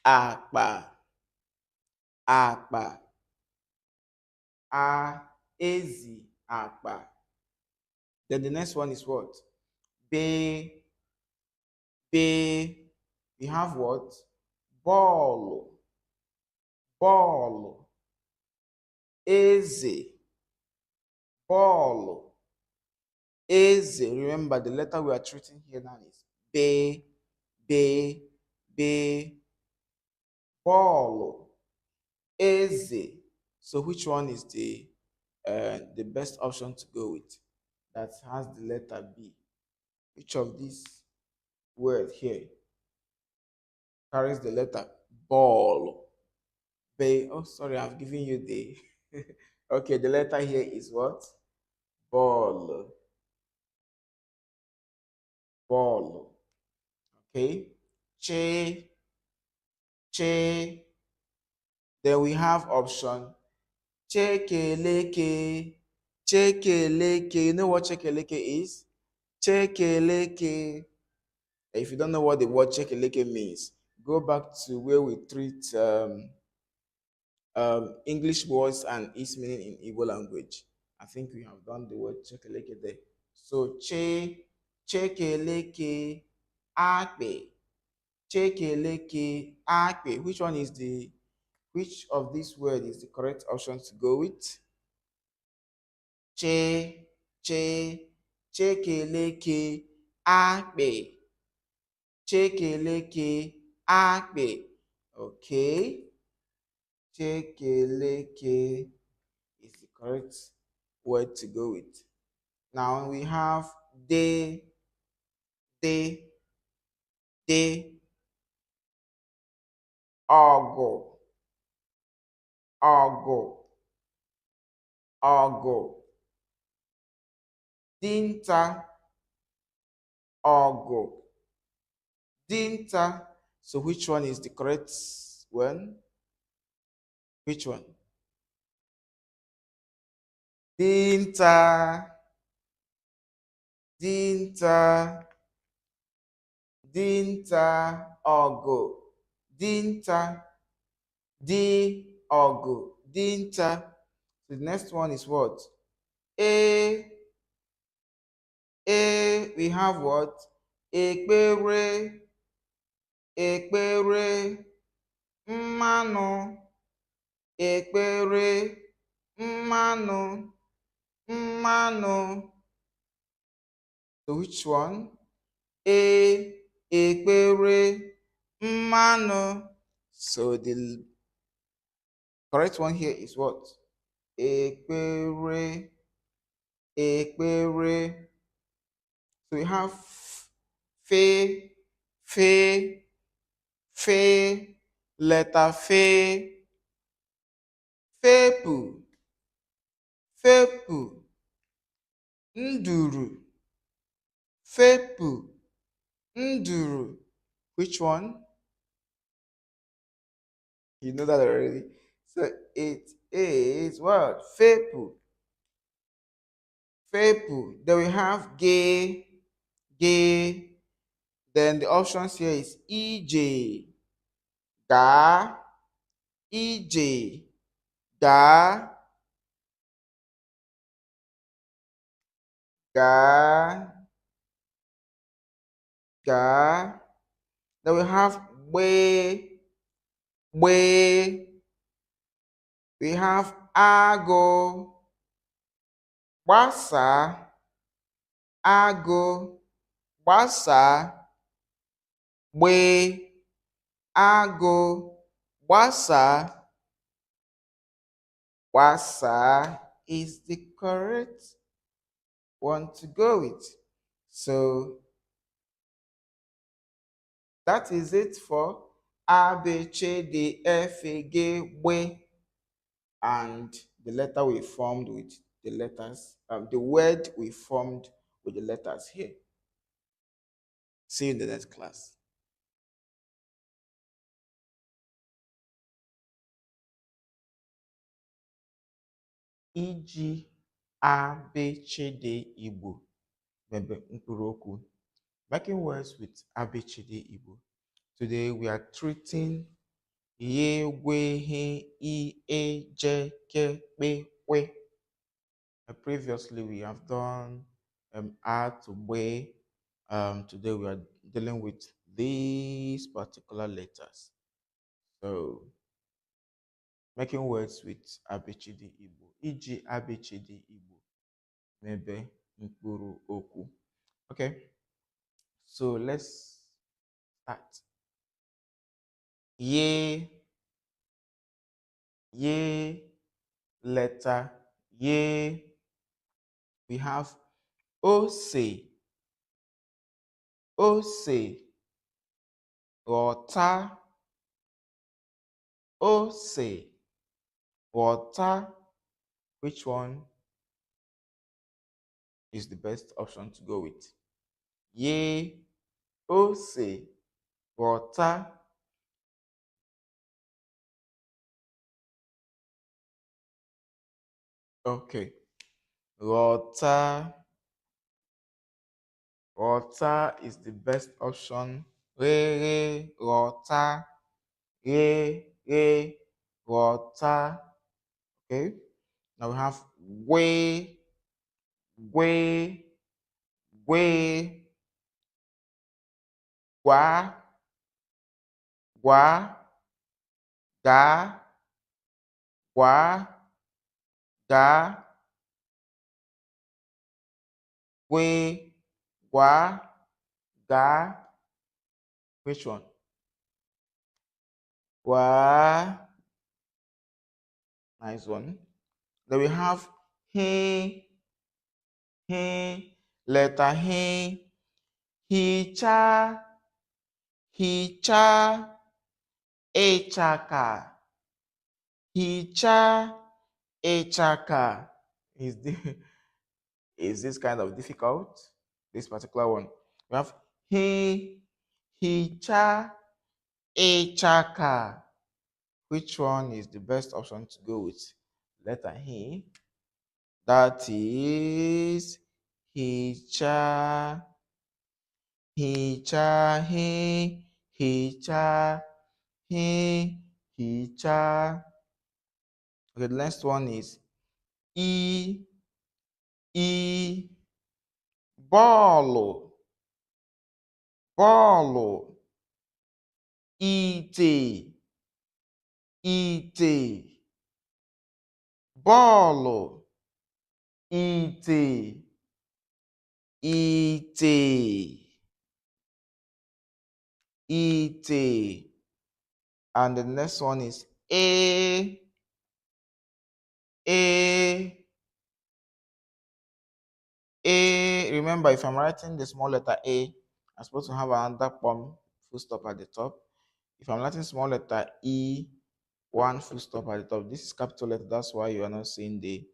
Akpa. Akpa. Ezi, akpa. Then the next one is what? Be. Be. We have what? Ball. Ball. Eze. Ball. Eze. Remember the letter we are treating here now is be. Be. Be. Ball. Eze. So which one is the best option to go with that has the letter B? Which of these words here carries the letter ball? B. Oh, sorry, I've given you the Okay, the letter here is what? Ball. Ball. Okay. Che, che. Then we have option chekeleke. Chekeleke. You know what chekeleke is? Chekeleke. If you don't know what the word chekeleke means, go back to where we treat English words and its meaning in Igbo language. I think we have done the word chekeleke there. So chekeleke, akpe, chekeleke, akpe. Which of these words is the correct option to go with? Che, che, chekeleke, akpe, chekeleke, akpe. Okay. Chekeleke is the correct word to go with. Now we have de, de, ogo, ogo, ogo, dinta, ogo, dinta. So which one is the correct one? Which one? Dinta, dinta, dinta, ogo, dinta, di, ogo, dinta. So the next one is what? A, we have what? Ekpere, ekpere, mmanụ, ekpere, mmanụ, mmanụ. So which one? A, ekpere, mmanụ. So the correct one here is what? Ekpere, ekpere. So we have fe, fe, fe, letter fe, fepu, fepu, nduru, fepu, nduru. Which one? You know that already. So it is what? Fepu, fepu. Then we have gay, gay. Then the options here is EJ, ga, EJ, ga, ga, ga. Then we have way, way. We have ago, gbasa, ago, gbasa, gbe, ago, gbasa. Gbasa is the correct one to go with. So that is it for A, B, C, D, F, G, W, and the letter we formed with the letters, the word we formed with the letters here. See you in the next class. Iji A, B, C, D, Igbo, Bebe mkpụrụ okwu. Making words with ABCD Igbo. Today we are treating ye, we, he, I, e, je, ke, pe, we. Previously we have done A to we. Today we are dealing with these particular letters. So making words with ABCD Igbo. Iji ABCD Igbo. Mebe mkpụrụ okwu. Okay. So let's start. Ye, ye, letter ye. We have ose, ose, water, ose, water. Which one is the best option to go with? Ye, ose, water. Okay. Water. Water is the best option. Re, water. Re, water. Okay. Now we have way, way, way, gua, gua, ga, gua, ga, we, gua, ga. Which one? Gua. Nice one. Then we have he, letter he, cha, echaka, hicha, echaka. Is the is this kind of difficult? This particular one. We have he, hicha, echaka. Which one is the best option to go with? Letter he. That is hicha, hicha, hicha, hicha. Okay, the next one is e, ball, ball, ite, ite, ball, ite, ite, ite. And the next one is a, remember, if I'm writing the small letter A, I'm supposed to have another full stop at the top. If I'm writing small letter E, one full stop at the top. This is capital letter, that's why you are not seeing the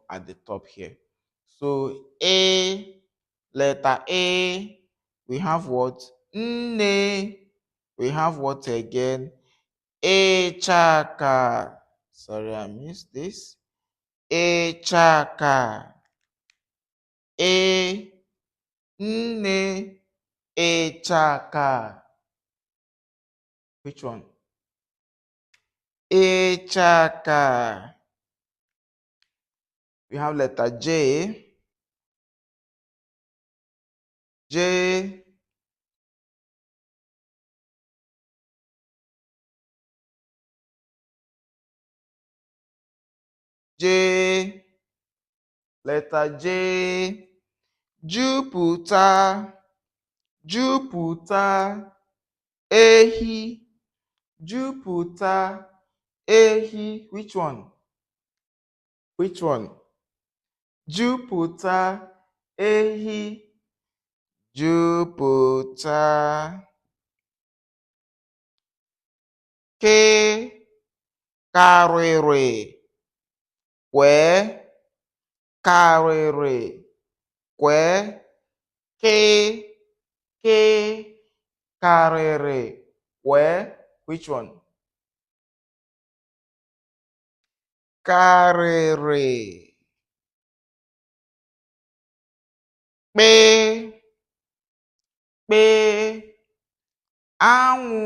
at the top here. So A, letter A, we have what? Nne. We have what again? Echaka. Sorry, I missed this. Echaka. E, nne, echaka. Which one? Echaka. We have letter J. J, J, letter J. Jupụta, jupụta, ehi, jupụta, ehi. Which one? Which one? Jupụta, ehi, jupụta. Ke, karịrị, kwee, karịrị, kwee, ke, karịrị, kwee. Which one? Karịrị. Kpee, kpee, anwụ,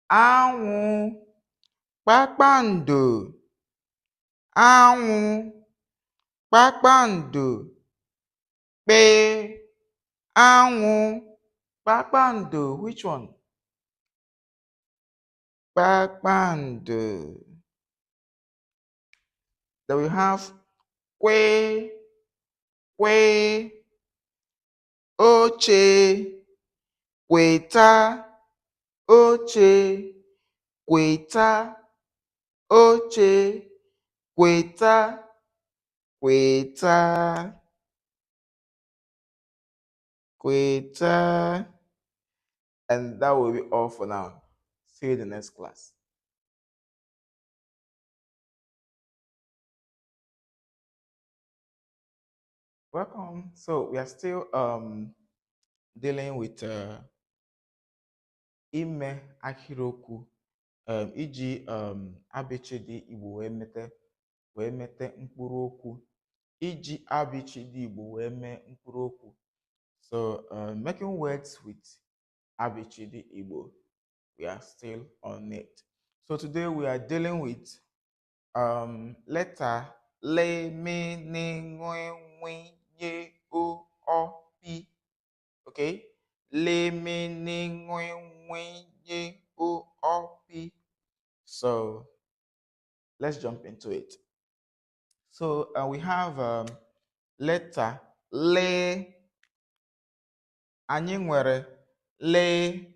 anwụ, kpakpando, anwụ, kpakpando, kpee, anwụ, kpakpando. Which one? Kpakpando. Then we have kwe, kwe, oche, kweta, oche, kweta, oche, kweta, kweta, kweta. And that will be all for now. See you in the next class. Welcome. So we are still dealing with ime ahịrịokwu iji abịchịdị Igbo wee mete mkpụrụ okwu iji abịchịdị Igbo wee mee mkpụrụ okwu. So making words with abịchịdị Igbo, we are still on it. So today we are dealing with letter le me ne ngwe nwe ye o pi. Okay, le me ne ngwe nwe ye o pi. So let's jump into it. So we have letter le. Anyị nwere le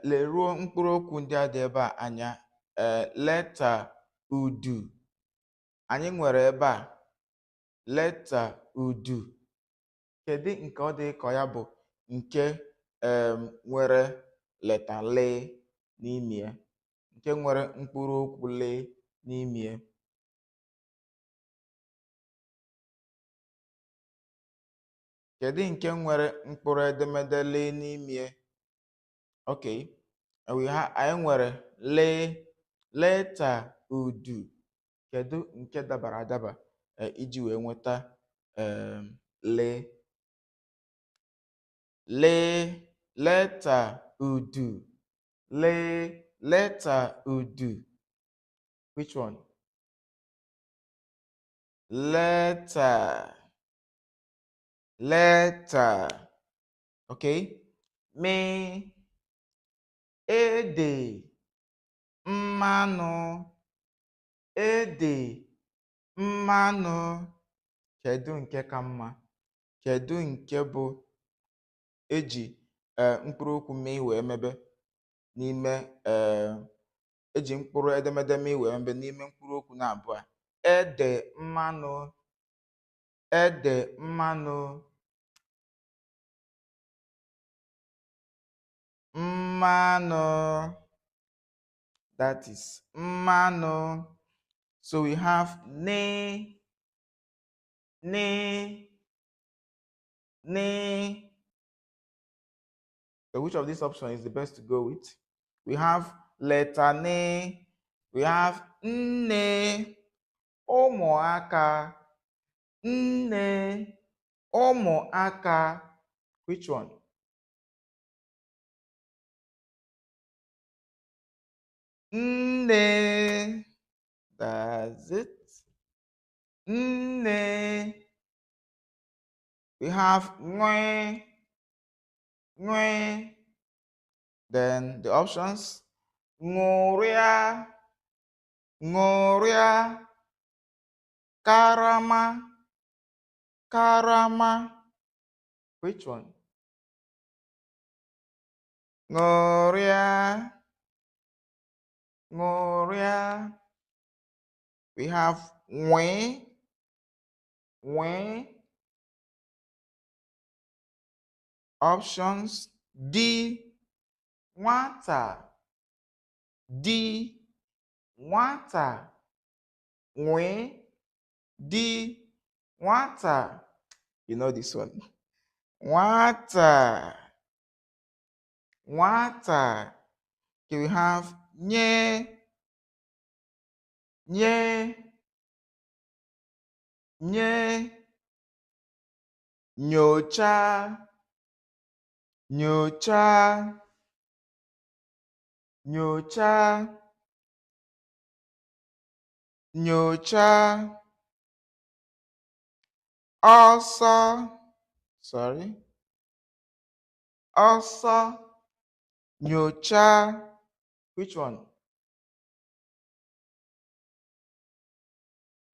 leruo mkpụrụ okwu ndị a dị ebe a anya. Leta udu. Anyị nwere ebe a leta udu. Kedu nke ọ dị ka ya bụ nke nwere leta le n'ime ya, nke nwere mkpụrụ okwu le n'ime ya? Kedu nke nwere mkpụrụ edemede le n'ime ya? Okay, anyị nwere le leta udu. Kedu nke dabara adaba iji wee nweta le leta udu leta udu? Which one? Letter. Okay, me ede mmanụ kedu nke ka mma? Kedu nke bụ eji mkpụrụ okwu mee wee mebe n'ime eji mkpụrụ edemede mee wee mebe n'ime mkpụrụ okwu na abụọ? Ede mmanụ mmanụ, that is mmanụ. So we have ne. So which of these options is the best to go with? We have letter ne, we have nne, ụmụaka, nne, ụmụaka. Which one? Nne. That's it. Nne. We have nwe. Then the options: ṅụrịa, karama. Which one? ṅụrịa. We have nwe. Options: di, nwata, nwe, di, nwata. You know this one. Nwata. Okay, we have nye. Nyocha. Also, nyocha. Which one?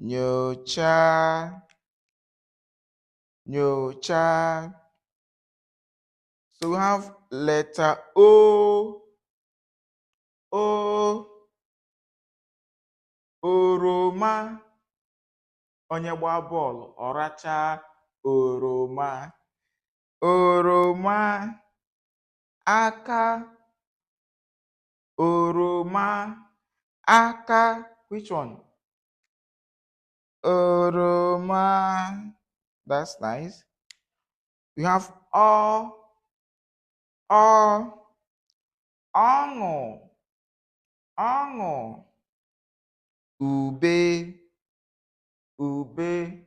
Nyocha. So we have letter O. Oroma. Onye gbaa bọọlụ ọracha oroma. Aka. Oroma, aka. Which one? Oroma. That's nice. We have ọ, ọṅụ, ọṅụ, ube, ube.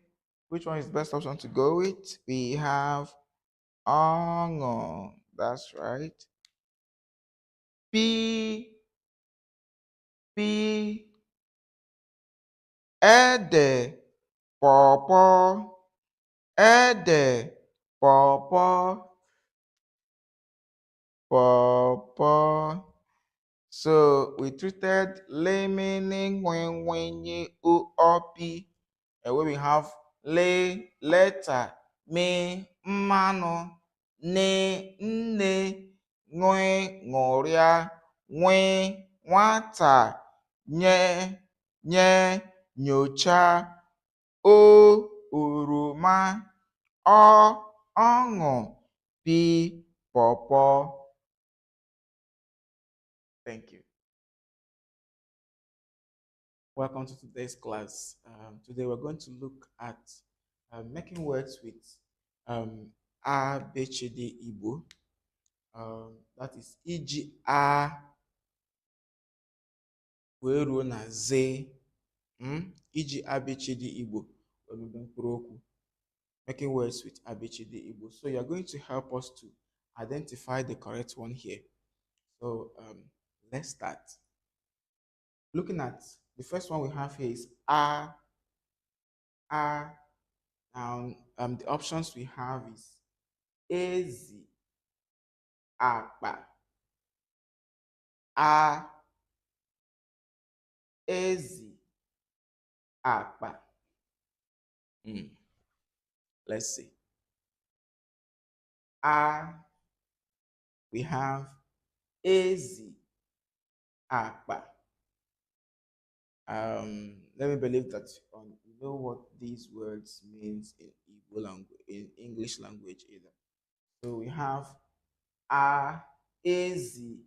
Which one is the best option to go with? We have ọṅụ. That's right. P, P, ede, pawpaw, ede, pawpaw, pawpaw. So we treated lemon when uopi, and where we have letter, me, mano, ne, nne, nwe, ngoria, nwe, nwata, nye, nye, nyocha, o, oroma, ọ, ọṅụ, pi, pọpọ. Thank you. Welcome to today's class. Today we're going to look at making words with A, B, C, D, Igbo. That is iji A wee ruo na Z. Iji A, B, C, D, Igbo wee mkpụrụ okwu. Making words with A, B, C, D, Igbo. So you're going to help us to identify the correct one here. So let's start. Looking at the first one we have here is A. A. Now, the options we have is ezi, akpa, a, ezi, akpa. Let's see. A, we have ezi, akpa. Let me believe that you know what these words means in Igbo language, in English language either. So we have a, ezi,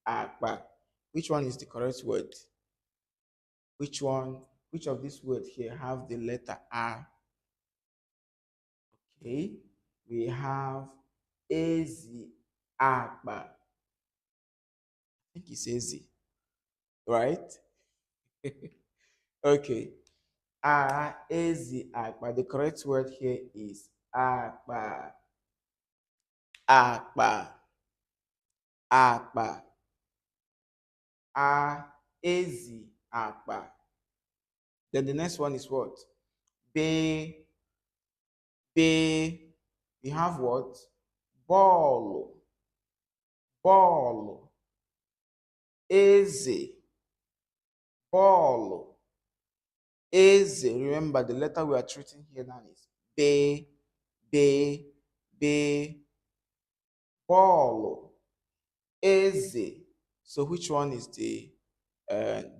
akpa. Which one is the correct word? Which one? Which of these words here have the letter A? Okay, we have ezi, akpa. I think it's easy, right? Okay. Ezi, akpa. The correct word here is akpa. Akpa. Akpa. Ezi, akpa. Then the next one is what? Be. Be. We have what? Ball. Ball. Eze. Ball. Eze. Remember the letter we are treating here now is be. Be. Be. Ball. Eze. So which one is the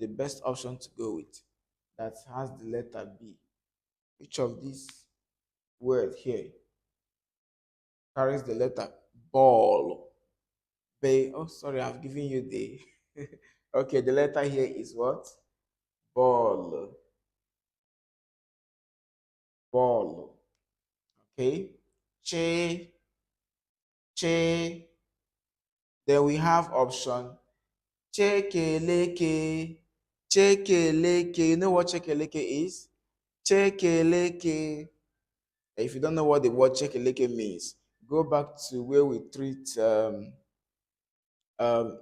best option to go with that has the letter B? Which of these words here carries the letter ball? B. Oh, sorry, I've given you the. Okay, the letter here is what? Ball. Ball. Okay. Che. Che. Then we have option chekeleke. Chekeleke. You know what chekeleke is? Chekeleke. If you don't know what the word chekeleke means, go back to where we treat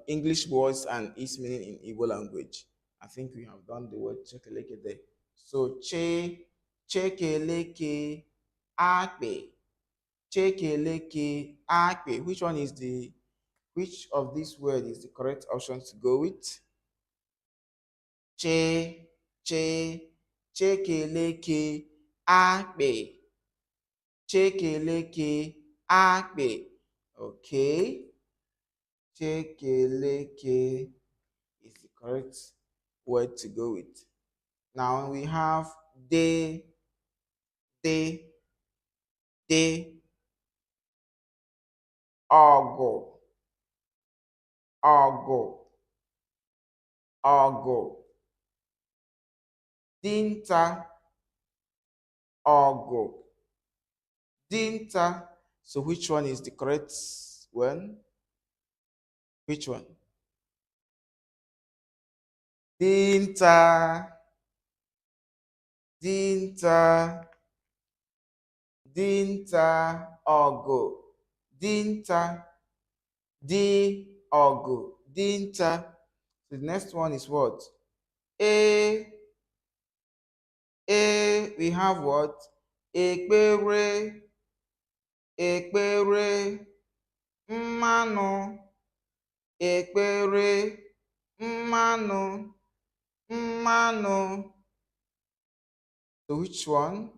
English words and its meaning in Igbo language. I think we have done the word chekeleke there. So chekeleke, akpe, chekeleke, akpe. Which of these words is the correct option to go with? Chekeleke, akpe, chekeleke, akpe. Okay. Chekeleke is the correct word to go with. Now we have de, de, de, ogo, ogo, ogo. dinta, ọgụ, dinta. So which one is the correct one? Which one? Dinta, dinta, dinta, ọgụ, dinta, di, ọgụ, dinta. The next one is what? We have what? Ekpere, ekpere, mmanụ, ekpere, mmanụ, mmanụ. So which one?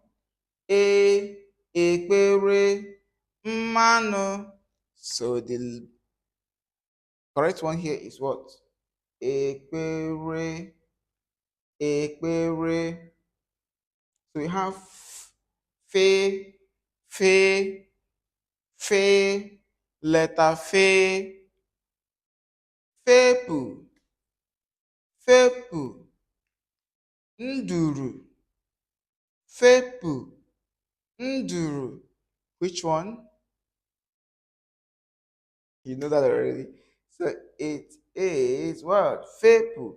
Ekpere, mmanụ. So the correct one here is what? Ekpere, ekpere. So we have fe, fe, fe, letter fe, fepu, fepu, nduru, fepu, nduru. Which one? You know that already. So it is what? Fepu.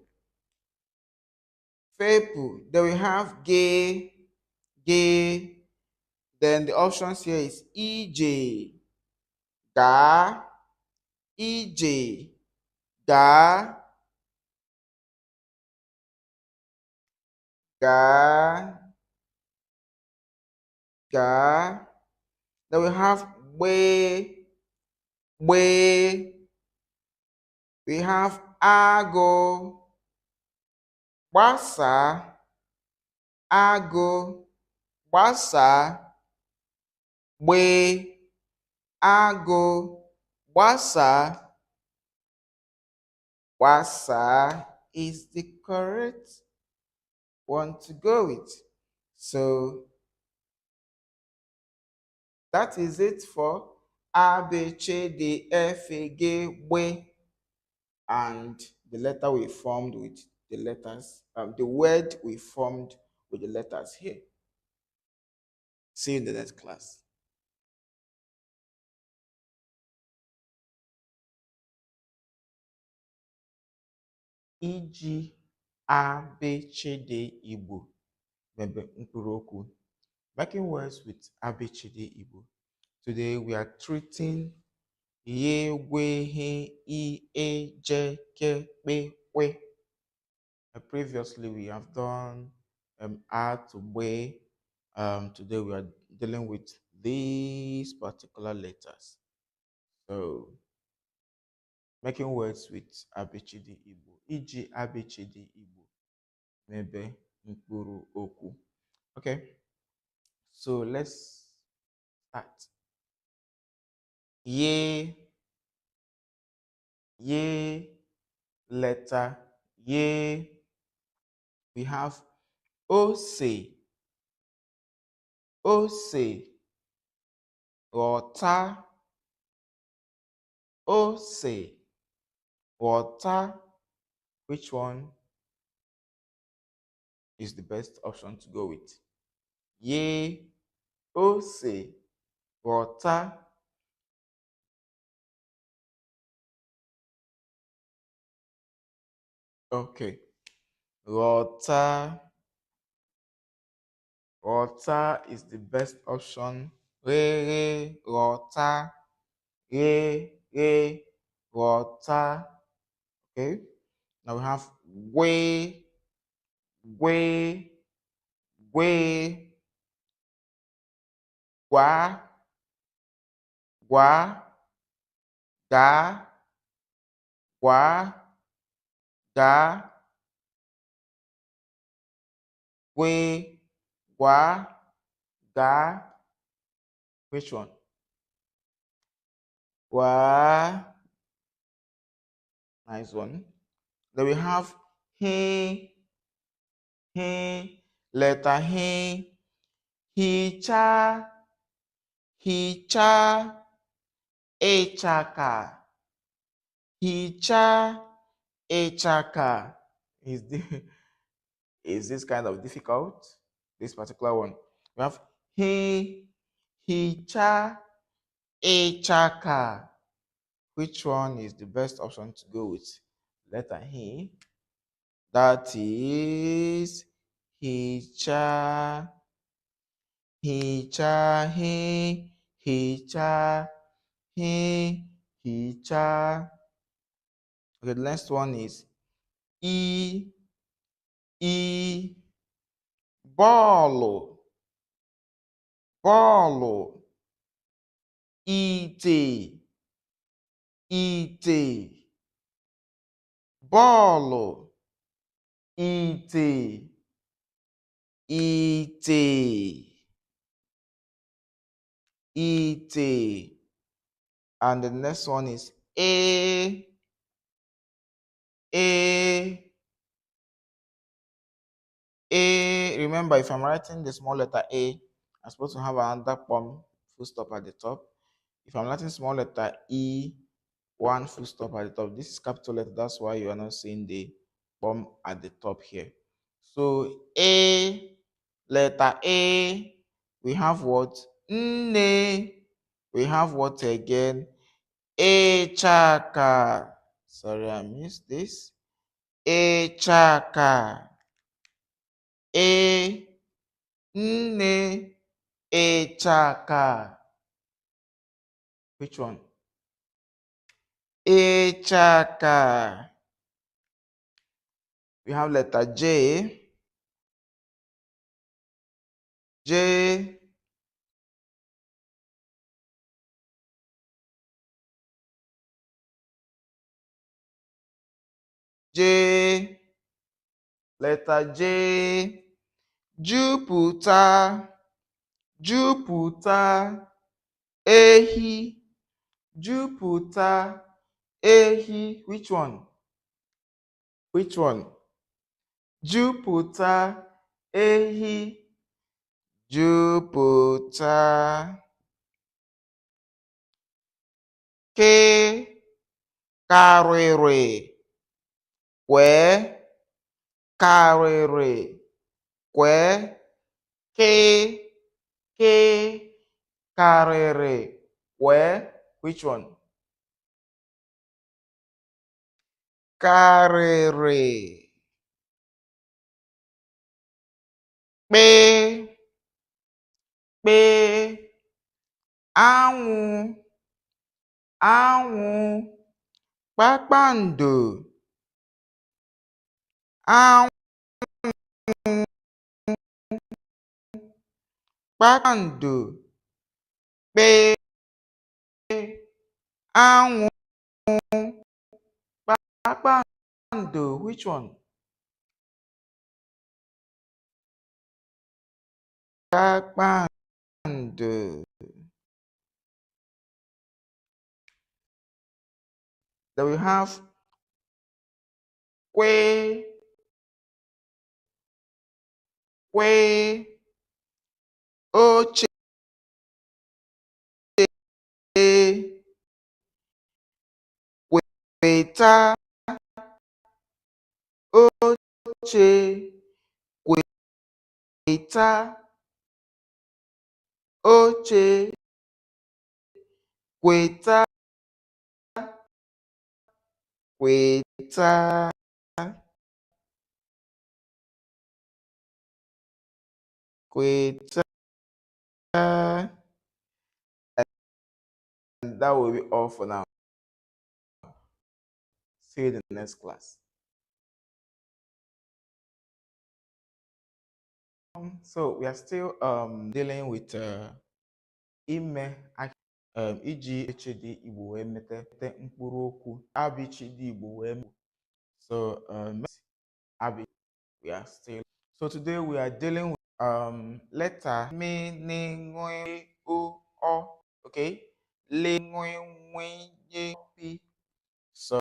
Fepu. Then we have gay, gay. Then the options here is EJ, ga, EJ, ga, ga, ga. Then we have we, we. We have ago, gbasa, ago, gbasa, gbe, ago, gbasa. Gbasa is the correct one to go with. So that is it for A, B, C, D, F, G, B, and the letter we formed with the letters, the word we formed with the letters here. See you in the next class. Iji abechede Igbo mebe mkpụrụ okwu. Making words with abechede Igbo. Today we are treating ye, we, he, I, e, je, ke, pe, we. Previously we have done a to we. Today we are dealing with these particular letters. So making words with abechede Igbo. Iji abechede Igbo mebe mkpụrụ okwu. Okay, so let's start. Ye, ye, letter ye. We have ose, ose, ghọta, ose, ghọta. Which one is the best option to go with? Ye, ose, ghọta. Okay, ghọta. Ghọta is the best option. Re, ghọta. Re, ghọta. Okay, now we have we, gwa, gwa, ga, gwa, ga, we, gwa, ga. Which one? Gwa. Nice one. Then we have he, letter he, hicha, hicha, echaka, hicha, echaka is the is this kind of difficult? This particular one. We have he, cha, chaka. Which one is the best option to go with? Letter he. That is cha, cha, cha, cha. Okay, the next one is e, ball, ite, ball, ite, and the next one is a, remember, if I'm writing the small letter A, I'm supposed to have another full stop at the top. If I'm writing small letter E, one full stop at the top. This is capital letter, that's why you are not seeing the at the top here. So A, letter A, we have what? Nne. We have what again? Chaka. Sorry, I missed this. Chaka. Nne. Chaka. Which one? Chaka. We have letter J. J. J. Letter J. Jupụta. Jupụta. Ehi. Jupụta. Ehi. Which one? Which one? Jupụta. Ehi. Jupụta. Ke. Karịrị. Kwee. Karịrị. Kwee. Ke. Karịrị. Kwee. Which one? Karịrị. Kpee. Anwụ. Kpakpando. Anwụ. Kpakpando. Kpee. Anwụ. Kpakpando. Which one? Kpakpando. Then we have kwe. Oche. Kweta. Oche. Kweta. Oche. Kweta. Kweta. Kweta. And that will be all for now. See you in the next class. So we are still dealing with ime iji echedi Igbo wee mete mkpụrụ okwu abịchịdị Igbo wee. So we are still. So today we are dealing with letter me ne o o. Okay, le pi. So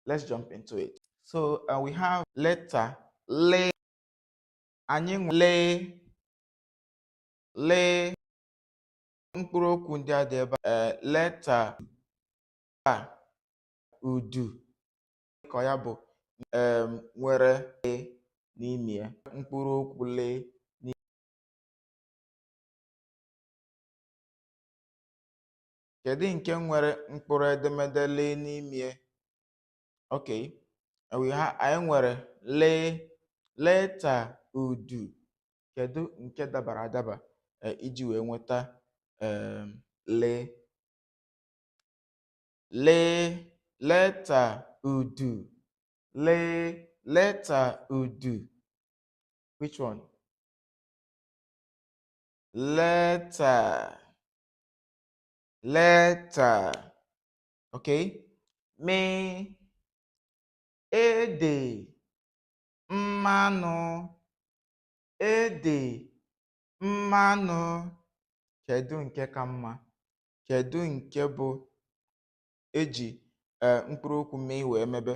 let's jump into it. So we have letter le. Anyị le mkpụrụ okwu ndị a dị ebe leta udu ka ya bụ nwere n'ime ya. Mkpụrụ okwu lee. Kedu nke nwere mkpụrụ edemede lee n'ime ya? Okay, anyị nwere lee, leta, udu. Kedu nke dabara adaba iji wee nweta lee? Lee, leta, udu. Lee, leta, udu. Which one? Letter. Letter. Okay. Me, ede, mmanụ. Ede, mmanụ. Kedu nke ka mma? Kedu nke bụ eji mkpụrụ okwu mee wee mebe?